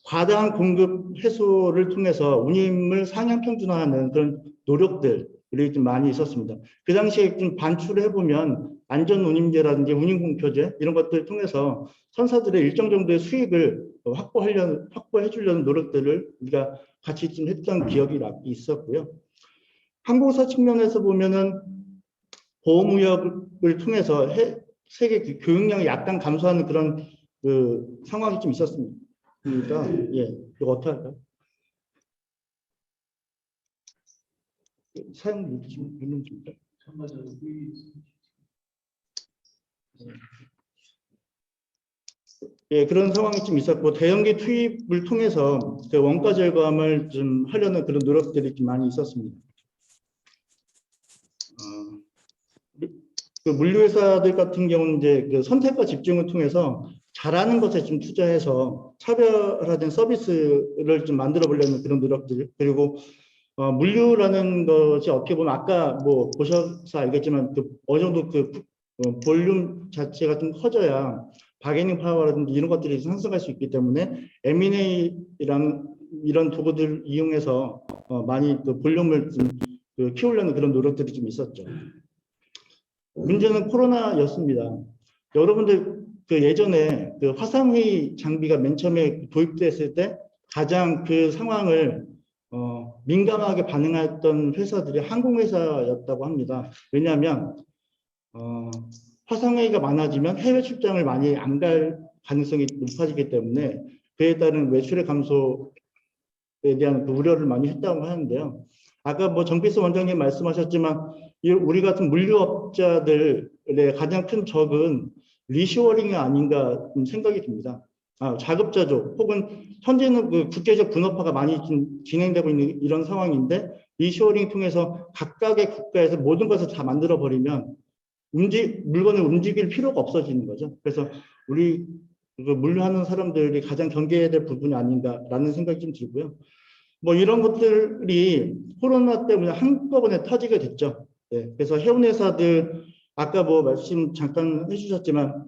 Speaker 4: 과다한 공급 해소를 통해서 운임을 상향 평준화하는 그런 노력들이 좀 많이 있었습니다. 그 당시에 좀 반출을 해보면 안전운임제라든지 운임공표제 이런 것들을 통해서 선사들의 일정 정도의 수익을 확보해 주려는 노력들을 우리가 같이 좀 했던 기억이 있었고요. 항공사 측면에서 보면은 보호무역을 통해서 세계 교역량이 약간 감소하는 그런 그 상황이 좀 있었습니다. 예, 이거 어떻게 할까요? 사용 누르면 됩니다. 예, 그런 상황이 좀 있었고, 대형기 투입을 통해서 그 원가 절감을 좀 하려는 그런 노력들이 좀 많이 있었습니다. 그 물류회사들 같은 경우는 이제 그 선택과 집중을 통해서 잘하는 것에 좀 투자해서 차별화된 서비스를 좀 만들어 보려는 그런 노력들, 그리고 물류라는 것이 어떻게 보면 아까 뭐 보셔서 알겠지만 그 어느 정도 그 볼륨 자체가 좀 커져야 바게닝 파워라든지 이런 것들이 상승할 수 있기 때문에 M&A랑 이런 도구들 이용해서 많이 그 볼륨을 좀 그 키우려는 그런 노력들이 좀 있었죠. 문제는 코로나였습니다. 여러분들 그 예전에 그 화상회의 장비가 맨 처음에 도입됐을 때 가장 그 상황을 민감하게 반응했던 회사들이 항공회사였다고 합니다. 왜냐하면 화상회의가 많아지면 해외 출장을 많이 안 갈 가능성이 높아지기 때문에 그에 따른 외출의 감소에 대한 그 우려를 많이 했다고 하는데요. 아까 뭐 정필수 원장님 말씀하셨지만 우리 같은 물류업자들의 가장 큰 적은 리쇼어링이 아닌가 생각이 듭니다. 자급자족 혹은 현재는 그 국제적 분업화가 많이 진행되고 있는 이런 상황인데 리쇼어링 통해서 각각의 국가에서 모든 것을 다 만들어 버리면 물건을 움직일 필요가 없어지는 거죠. 그래서 우리 그 물류하는 사람들이 가장 경계해야 될 부분이 아닌가라는 생각이 좀 들고요. 뭐 이런 것들이 코로나 때문에 한꺼번에 터지게 됐죠. 네, 그래서 해운회사들 아까 뭐 말씀 잠깐 해주셨지만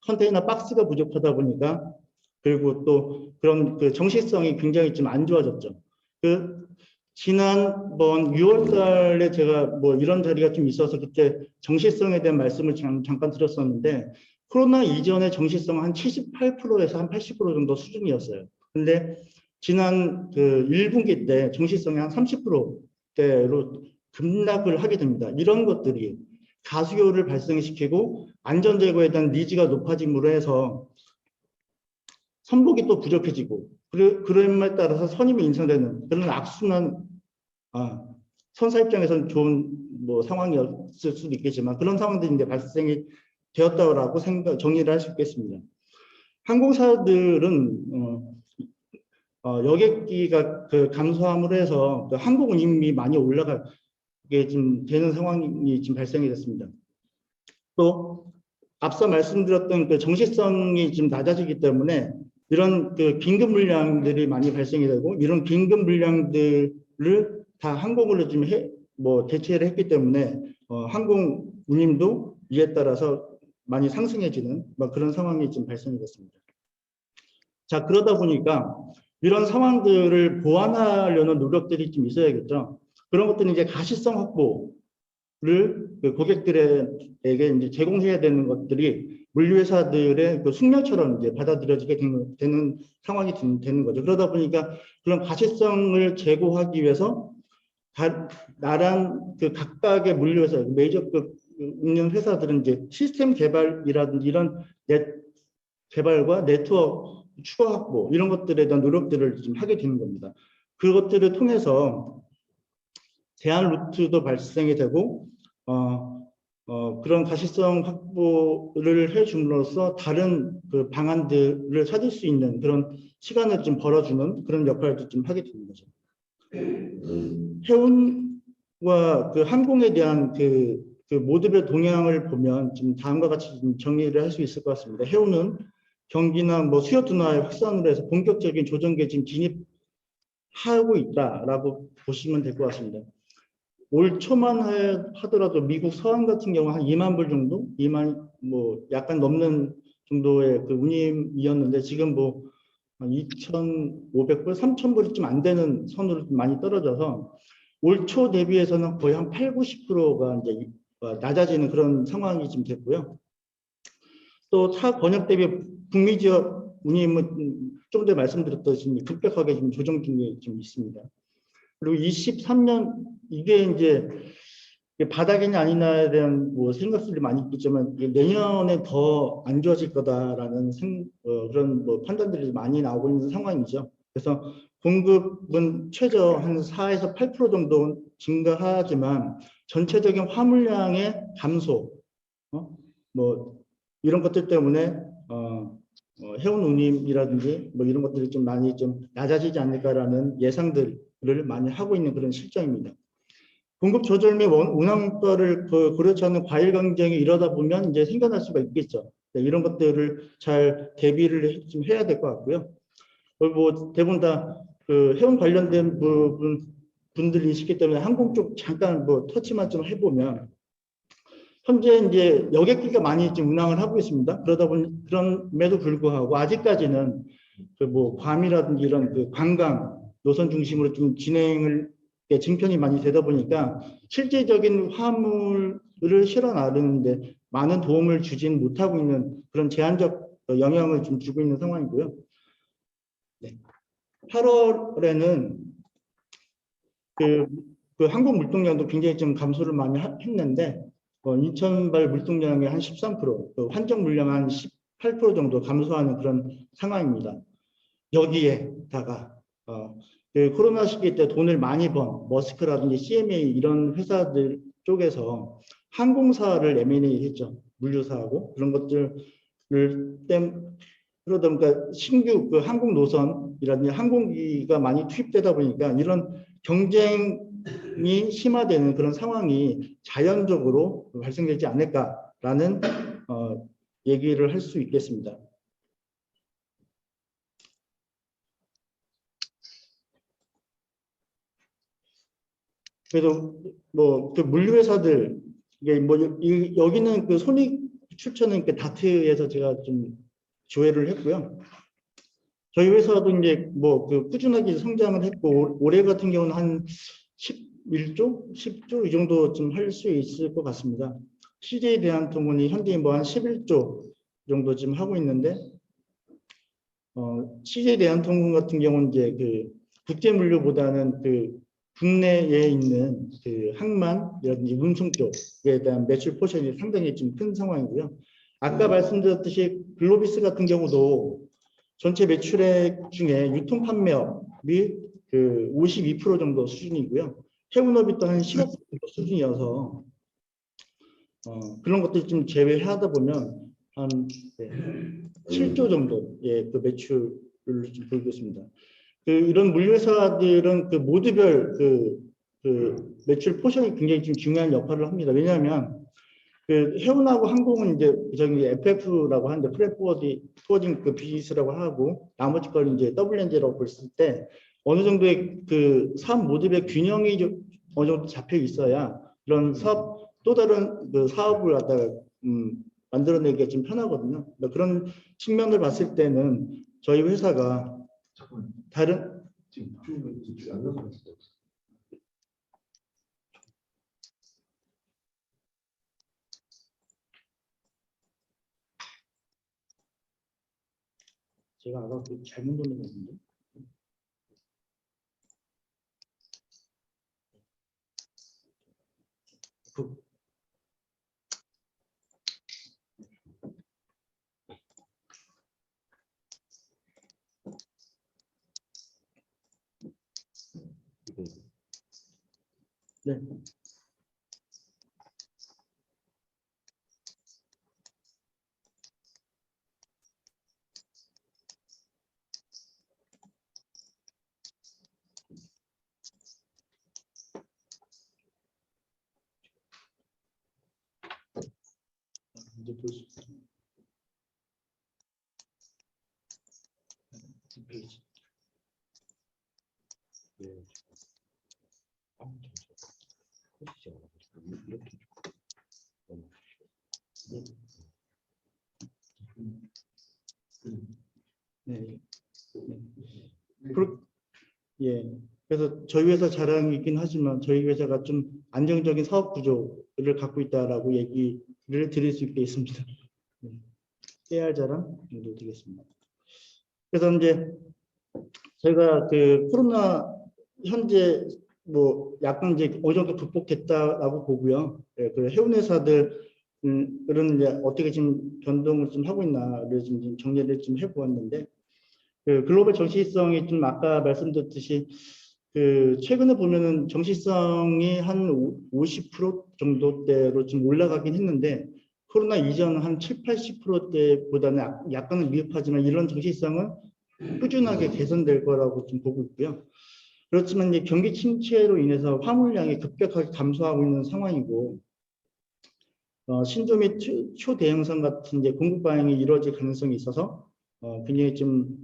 Speaker 4: 컨테이너 박스가 부족하다 보니까 그리고 또 그런 그 정시성이 굉장히 좀 안 좋아졌죠. 그 지난번 6월 달에 제가 뭐 이런 자리가 좀 있어서 그때 정시성에 대한 말씀을 잠깐 드렸었는데 코로나 이전의 정시성은 한 78%에서 한 80% 정도 수준이었어요. 근데 지난 그 1분기 때 정시성이 한 30%대로 급락을 하게 됩니다. 이런 것들이 가수요를 발생시키고 안전 제고에 대한 니즈가 높아짐으로 해서 선복이 또 부족해지고 그럼에 따라서 선임이 인상되는 그런 악순환, 선사 입장에서는 좋은 뭐 상황이었을 수도 있겠지만 그런 상황들이 이제 발생이 되었다고 정리를 할 수 있겠습니다. 항공사들은 여객기가 그 감소함으로 해서 그 항공 운임이 많이 올라가게 좀 되는 상황이 지금 발생이 됐습니다. 또 앞서 말씀드렸던 그 정시성이 좀 낮아지기 때문에 이런 그 긴급 물량들이 많이 발생이 되고 이런 긴급 물량들을 다 항공으로 좀 대체를 했기 때문에 항공 운임도 이에 따라서 많이 상승해지는 그런 상황이 지금 발생이 됐습니다. 자, 그러다 보니까 이런 상황들을 보완하려는 노력들이 좀 있어야겠죠. 그런 것들은 이제 가시성 확보를 그 고객들에게 이제 제공해야 되는 것들이 물류회사들의 그 숙명처럼 이제 받아들여지게 되는 상황이 되는 거죠. 그러다 보니까 그런 가시성을 제고하기 위해서 나란 그 각각의 물류회사, 메이저급 운영 회사들은 이제 시스템 개발이라든지 이런 개발과 네트워크 추가 확보 이런 것들에 대한 노력들을 좀 하게 되는 겁니다. 그것들을 통해서 대안 루트도 발생이 되고 그런 가시성 확보를 해줌으로써 다른 그 방안들을 찾을 수 있는 그런 시간을 좀 벌어주는 그런 역할도 좀 하게 되는 거죠. 해운과 그 항공에 대한 그 모드별 동향을 보면 지금 다음과 같이 좀 정리를 할 수 있을 것 같습니다. 해운은 경기나 뭐 수요 둔화의 확산으로 해서 본격적인 조정기에 지금 진입하고 있다라고 보시면 될 것 같습니다. 올 초만 하더라도 미국 서항 같은 경우 한 2만 불 정도, 2만 뭐 약간 넘는 정도의 그 운임이었는데 지금 뭐 2,500불, 3,000불이 좀 안 되는 선으로 좀 많이 떨어져서 올 초 대비해서는 거의 한 8, 90%가 이제 낮아지는 그런 상황이 좀 됐고요. 또 차 번역 대비 북미 지역 운임은 좀 전에 말씀드렸듯이 급격하게 좀 조정 중에 좀 있습니다. 그리고 23년 이게 이제 바닥이냐 아니냐에 대한 뭐 생각들이 많이 있겠지만 내년에 더 안 좋아질 거다라는 그런 뭐 판단들이 많이 나오고 있는 상황이죠. 그래서 공급은 최저 한 4에서 8% 정도 증가하지만 전체적인 화물량의 감소, 뭐 이런 것들 때문에 해운 운임이라든지 뭐 이런 것들이 좀 많이 좀 낮아지지 않을까라는 예상들을 많이 하고 있는 그런 실정입니다. 공급 조절 및 운항과를 고려치 않는 과일 경쟁이 이러다 보면 이제 생겨날 수가 있겠죠. 네, 이런 것들을 잘 대비를 좀 해야 될 것 같고요. 뭐 대부분 다 그 해운 관련된 분들이 있기 때문에 항공 쪽 잠깐 뭐 터치만 좀 해보면 현재 이제 여객기가 많이 지금 운항을 하고 있습니다. 그러다 보니 그럼에도 불구하고 아직까지는 그 뭐 괌이라든지 이런 그 관광 노선 중심으로 좀 진행을 증편이 많이 되다 보니까 실제적인 화물을 실어 나르는데 많은 도움을 주진 못하고 있는 그런 제한적 영향을 좀 주고 있는 상황이고요. 네. 8월에는 그 항공 물동량도 굉장히 좀 감소를 많이 했는데 인천발 물동량의 한 13%, 그 환정 물량 한 18% 정도 감소하는 그런 상황입니다. 여기에다가 그 코로나 시기 때 돈을 많이 번 머스크라든지 CMA 이런 회사들 쪽에서 항공사를 M&A 했죠. 물류사하고 그런 것들을 그러다 보니까 신규 그 항공 노선이라든지 항공기가 많이 투입되다 보니까 이런 경쟁이 심화되는 그런 상황이 자연적으로 발생되지 않을까라는 얘기를 할 수 있겠습니다. 그래도 뭐 그 물류회사들 이게 뭐 여기는 그 손익 출처는 그 다트에서 제가 좀 조회를 했고요. 저희 회사도 이제 뭐 그 꾸준하게 성장을 했고 올해 같은 경우는 한 11조, 10조 이 정도 좀 할 수 있을 것 같습니다. CJ 대한통운이 현재 뭐 한 11조 정도 지금 하고 있는데 CJ 대한통운 같은 경우는 이제 그 국제 물류보다는 그 국내에 있는 그 항만이라든지 운송 쪽에 대한 매출 포션이 상당히 좀 큰 상황이고요. 아까 말씀드렸듯이 글로비스 같은 경우도 전체 매출액 중에 유통 판매업이 그 52% 정도 수준이고요. 해운업이 또 한 10억 정도 수준이어서 그런 것들 좀 제외하다 보면 한 7조 정도의 그 매출을 좀 보이고 있습니다. 그 이런 물류회사들은 그 모두별 그 매출 포션이 굉장히 좀 중요한 역할을 합니다. 왜냐하면 그 해운하고 항공은 이제 저기 FF라고 하는데 프레트 포워딩 그 비즈니스라고 하고 나머지 걸 이제 WNJ라고 봤을 때 어느 정도의 그 사업 모델의 균형이 좀 어느 정도 잡혀 있어야 이런 사업 또 다른 그 사업을 갖다가 만들어내기가 좀 편하거든요. 그런 측면을 봤을 때는 저희 회사가 다른
Speaker 1: 지금 주인공이 안 나서
Speaker 4: 제가 아까 그 잘못 눌렀는데. 네. 이제 볼 수 있어요. 두 페이지. 네. 네. 예. 그래서 저희 회사 자랑이긴 하지만 저희 회사가 좀 안정적인 사업 구조를 갖고 있다라고 얘기를 드릴 수 있겠습니다. 깨알 자랑 정도 되겠습니다. 그래서 이제 제가 그 코로나 현재 뭐 약간 이제 어느 정도 극복했다라고 보고요. 예, 그 해운 회사들 그런 이제 어떻게 지금 변동을 좀 하고 있나를 좀 정리를 좀 해보았는데 그 글로벌 정시성이 좀 아까 말씀드렸듯이 그 최근에 보면은 정시성이 한 50% 정도대로 좀 올라가긴 했는데 코로나 이전 한 7, 80%대보다는 약간은 미흡하지만 이런 정시성은 꾸준하게 개선될 거라고 좀 보고 있고요. 그렇지만 이제 경기 침체로 인해서 화물량이 급격하게 감소하고 있는 상황이고 신조 및 초대형선 같은 이제 공급 과잉이 이루어질 가능성이 있어서 굉장히 좀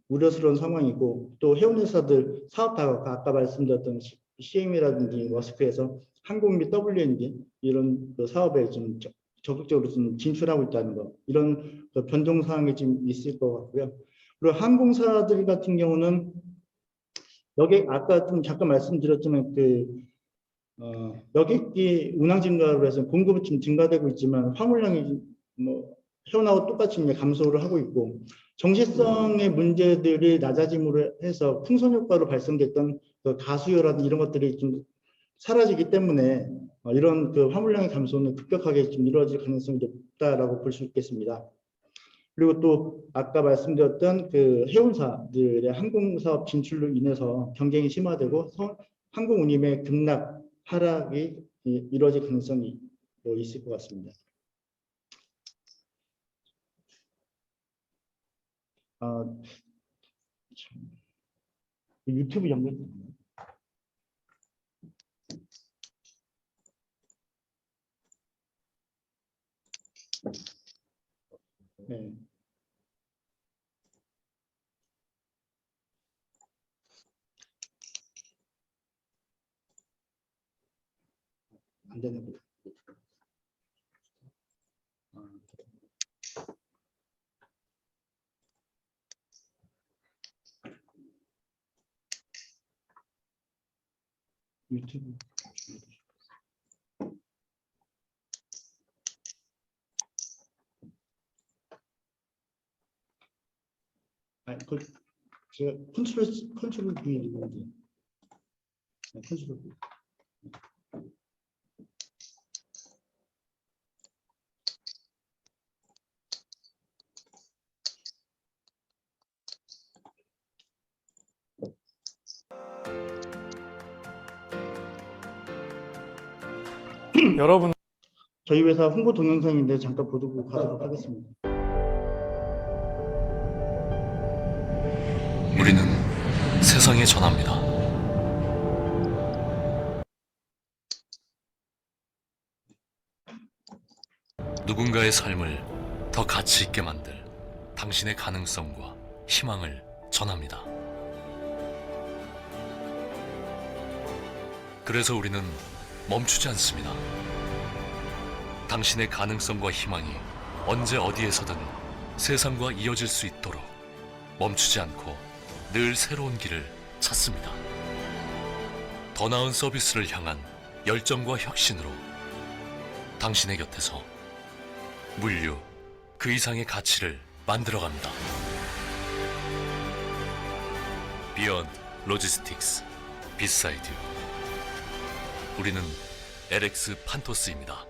Speaker 4: 우려스러운 상황이고 또 해운회사들 사업다가 아까 말씀드렸던 CM이라든지 워스크에서 항공 및 WNG 이런 그 사업에 좀 적극적으로 좀 진출하고 있다는 거 이런 그 변동 사항이 좀 있을 것 같고요. 그리고 항공사들 같은 경우는 여기 아까 좀 잠깐 말씀드렸지만 여객기 운항 증가로 해서 공급은 좀 증가되고 있지만 화물량이 뭐 해운하고 똑같이 이제 감소를 하고 있고 정시성의 문제들이 낮아짐으로 해서 풍선 효과로 발생됐던 그 가수요라든지 이런 것들이 좀 사라지기 때문에 이런 그 화물량의 감소는 급격하게 좀 이루어질 가능성이 높다라고 볼 수 있겠습니다. 그리고 또 아까 말씀드렸던 그 해운사들의 항공사업 진출로 인해서 경쟁이 심화되고 항공 운임의 급락 하락이 이루어질 가능성이 있을 것 같습니다. 유튜브 연결. 네. 안 되는 거. 유튜브. 그 제가 컨트롤 V 누르는데. 컨트롤 V.
Speaker 5: 여러분
Speaker 4: 저희 회사 홍보 동영상인데 잠깐 보도록 하겠습니다.
Speaker 6: 우리는 세상에 전합니다. 누군가의 삶을 더 가치 있게 만들 당신의 가능성과 희망을 전합니다. 그래서 우리는 멈추지 않습니다. 당신의 가능성과 희망이 언제 어디에서든 세상과 이어질 수 있도록 멈추지 않고 늘 새로운 길을 찾습니다. 더 나은 서비스를 향한 열정과 혁신으로 당신의 곁에서 물류 그 이상의 가치를 만들어갑니다. Beyond Logistics, Beside You. 우리는 LX 판토스입니다.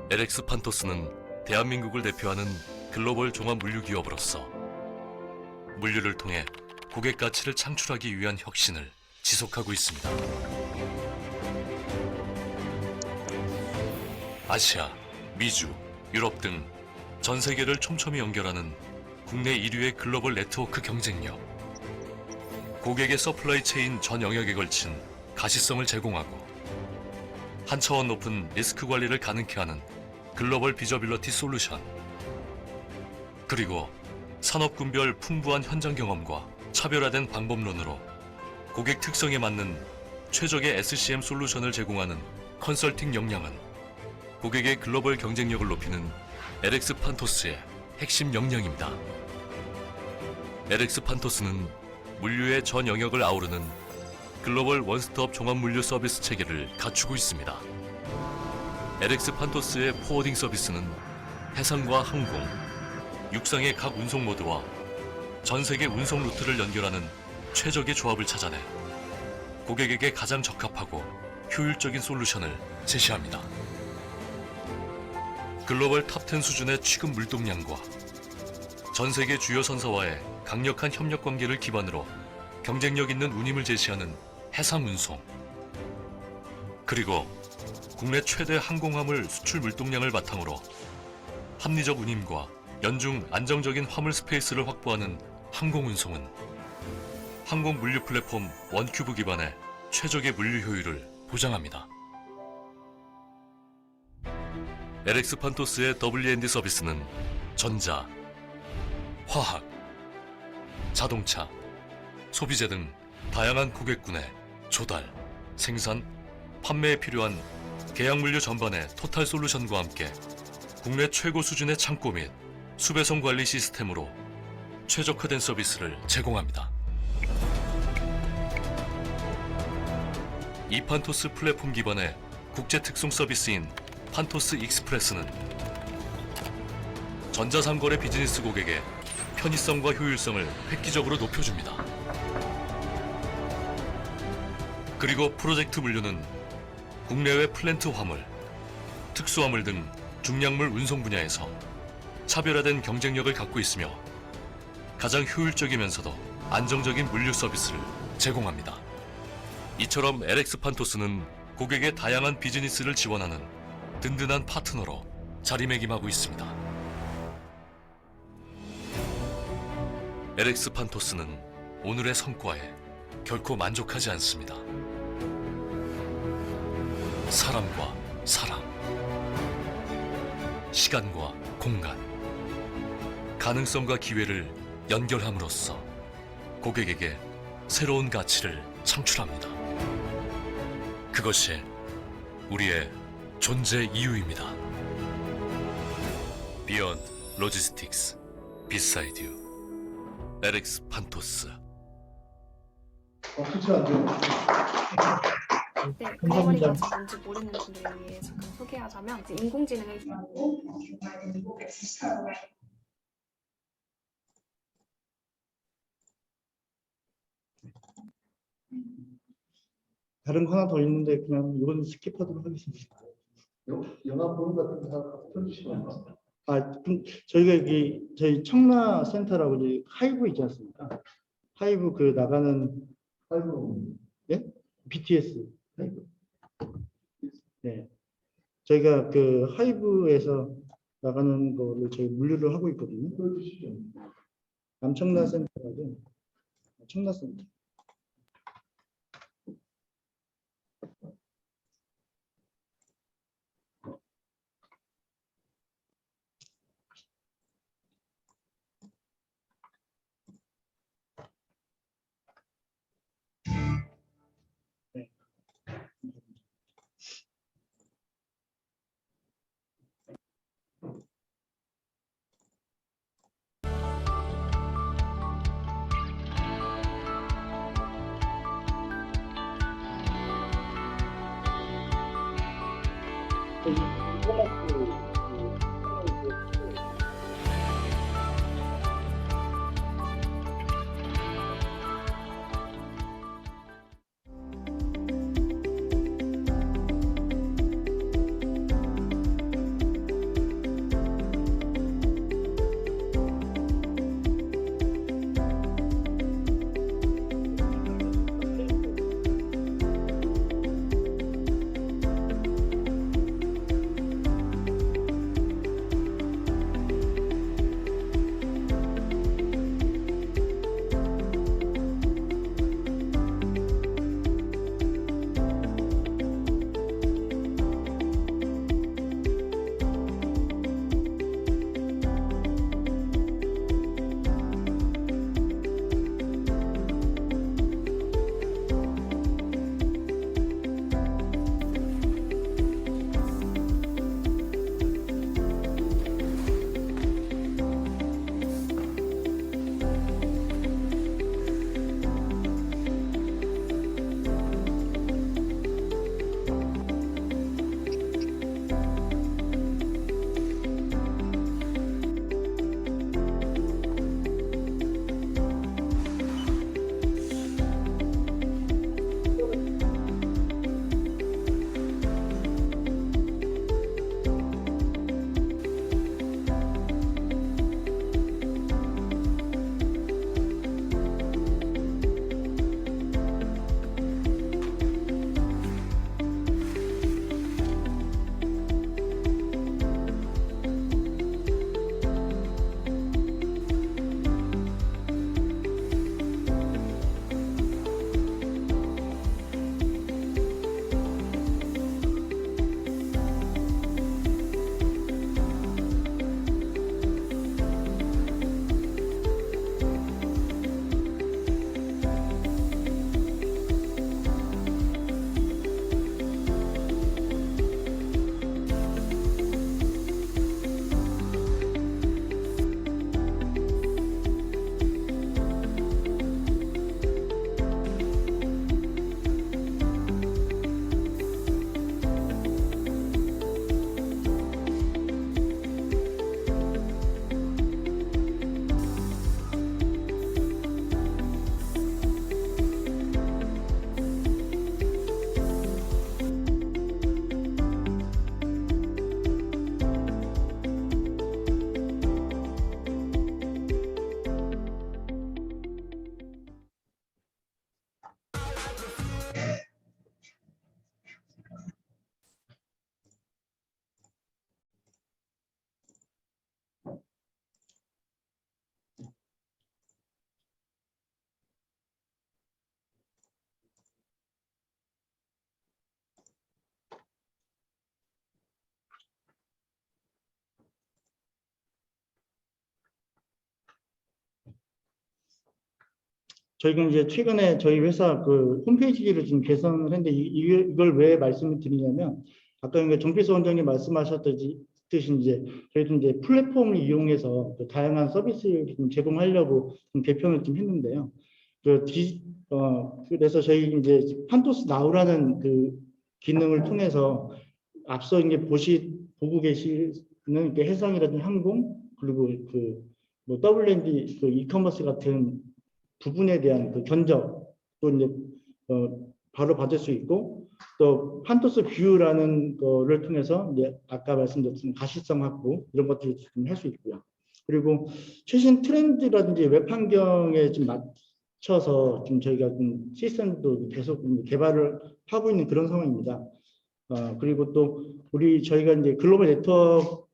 Speaker 6: LX 판토스는 대한민국을 대표하는 글로벌 종합 물류 기업으로서 물류를 통해 고객 가치를 창출하기 위한 혁신을 지속하고 있습니다. 아시아, 미주, 유럽 등 전 세계를 촘촘히 연결하는 국내 1위의 글로벌 네트워크 경쟁력, 고객의 서플라이 체인 전 영역에 걸친 가시성을 제공하고 한 차원 높은 리스크 관리를 가능케 하는 글로벌 비저빌러티 솔루션, 그리고 산업군별 풍부한 현장 경험과 차별화된 방법론으로 고객 특성에 맞는 최적의 SCM 솔루션을 제공하는 컨설팅 역량은 고객의 글로벌 경쟁력을 높이는 LX 판토스의 핵심 역량입니다. LX 판토스는 물류의 전 영역을 아우르는 글로벌 원스톱 종합 물류 서비스 체계를 갖추고 있습니다. LX 판토스의 포워딩 서비스는 해상과 항공, 육상의 각 운송 모드와 전 세계 운송 루트를 연결하는 최적의 조합을 찾아내 고객에게 가장 적합하고 효율적인 솔루션을 제시합니다. 글로벌 탑10 수준의 취급 물동량과 전 세계 주요 선사와의 강력한 협력 관계를 기반으로 경쟁력 있는 운임을 제시하는 해상 운송, 그리고 국내 최대 항공화물 수출 물동량을 바탕으로 합리적 운임과 연중 안정적인 화물 스페이스를 확보하는 항공운송은 항공 물류 플랫폼 원큐브 기반의 최적의 물류 효율을 보장합니다. LX 판토스의 W&D 서비스는 전자, 화학, 자동차, 소비재 등 다양한 고객군의 조달, 생산, 판매에 필요한 계약물류 전반의 토탈 솔루션과 함께 국내 최고 수준의 창고 및 수배송 관리 시스템으로 최적화된 서비스를 제공합니다. 이 판토스 플랫폼 기반의 국제 특송 서비스인 판토스 익스프레스는 전자상거래 비즈니스 고객의 편의성과 효율성을 획기적으로 높여줍니다. 그리고 프로젝트 물류는 국내외 플랜트 화물, 특수화물 등 중량물 운송 분야에서 차별화된 경쟁력을 갖고 있으며 가장 효율적이면서도 안정적인 물류 서비스를 제공합니다. 이처럼 LX 판토스는 고객의 다양한 비즈니스를 지원하는 든든한 파트너로 자리매김하고 있습니다. LX 판토스는 오늘의 성과에 결코 만족하지 않습니다. 사람과 사람, 시간과 공간, 가능성과 기회를 연결함으로써 고객에게 새로운 가치를 창출합니다. 그것이 우리의 존재 이유입니다. Beyond Logistics, Beside You, LX 판토스.
Speaker 1: 그렇지 않죠?
Speaker 7: 네,
Speaker 4: 감사합니다.
Speaker 7: 글로벌이 아직 뭔지 모르는 분들을 위해 잠깐 소개하자면 이제 인공지능을
Speaker 4: 다른 거 하나 더 있는데 그냥 이건 스킵하도록 하겠습니다.
Speaker 1: 영화 보는 것 같은 거 펴주시면
Speaker 4: 그럼 저희가 여기 저희 청라 센터라고 이제 하이브 있지 않습니까? 하이브 그 나가는
Speaker 1: 아이고
Speaker 4: BTS 하이브. 네, 저희가 그 하이브에서 나가는 거를 저희 물류를 하고 있거든요.
Speaker 1: 보여주시죠.
Speaker 4: 남청라 센터라고 청라 센터. 저희가 이제 최근에 저희 회사 그 홈페이지를 좀 개선을 했는데 이걸 왜 말씀을 드리냐면 아까 이제 정필수 원장님 말씀하셨듯이 이제 저희도 이제 플랫폼을 이용해서 그 다양한 서비스를 좀 제공하려고 좀 개편을 좀 했는데요. 그래서 저희 이제 판토스 나우라는 그 기능을 통해서 앞서 이제 보고 계시는 이렇게 해상이라든지 항공 그리고 뭐 WND 그 이커머스 같은 부분에 대한 그 견적도 이제 바로 받을 수 있고 또 판토스 뷰라는 거를 통해서 이제 아까 말씀드렸던 가시성 확보 이런 것들을 좀 할 수 있고요. 그리고 최신 트렌드라든지 웹 환경에 좀 맞춰서 좀 저희가 좀 시스템도 계속 개발을 하고 있는 그런 상황입니다. 그리고 또 저희가 이제 글로벌 네트워크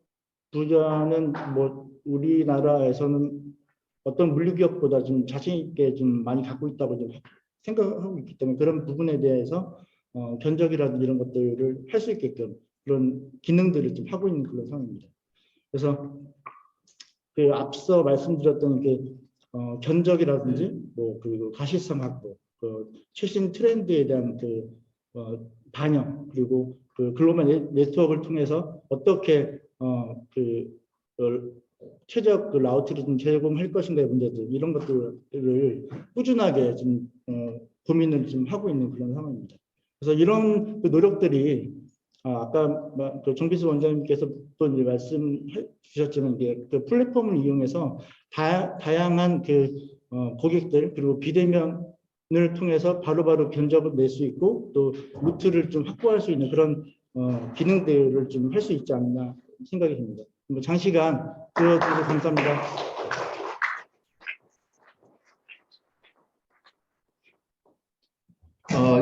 Speaker 4: 분야는 뭐 우리나라에서는 어떤 물류기업보다 좀 자신 있게 좀 많이 갖고 있다고 좀 생각하고 있기 때문에 그런 부분에 대해서 견적이라든지 이런 것들을 할 수 있게끔 그런 기능들을 좀 하고 있는 그런 상황입니다. 그래서 그 앞서 말씀드렸던 견적이라든지 뭐 그리고 가시성 확보, 그 최신 트렌드에 대한 반영 그리고 그 글로벌 네트워크를 통해서 어떻게 최적 그 라우트를 좀 제공할 것인가의 문제들 이런 것들을 꾸준하게 좀 고민을 좀 하고 있는 그런 상황입니다. 그래서 이런 그 노력들이 아까 그 정필수 원장님께서 또 이제 말씀 주셨지만 이게 그 플랫폼을 이용해서 다양한 고객들 그리고 비대면을 통해서 바로바로 견적을 낼 수 있고 또 루트를 좀 확보할 수 있는 그런 기능들을 좀 할 수 있지 않나 생각이 듭니다. 장시간 들어주셔서 감사합니다.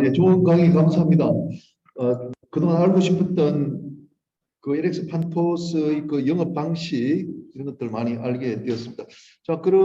Speaker 1: 예, 좋은 강의 감사합니다. 그동안 알고 싶었던 그 LX 판토스의 그 영업 방식 이런 것들 많이 알게 되었습니다. 자, 그럼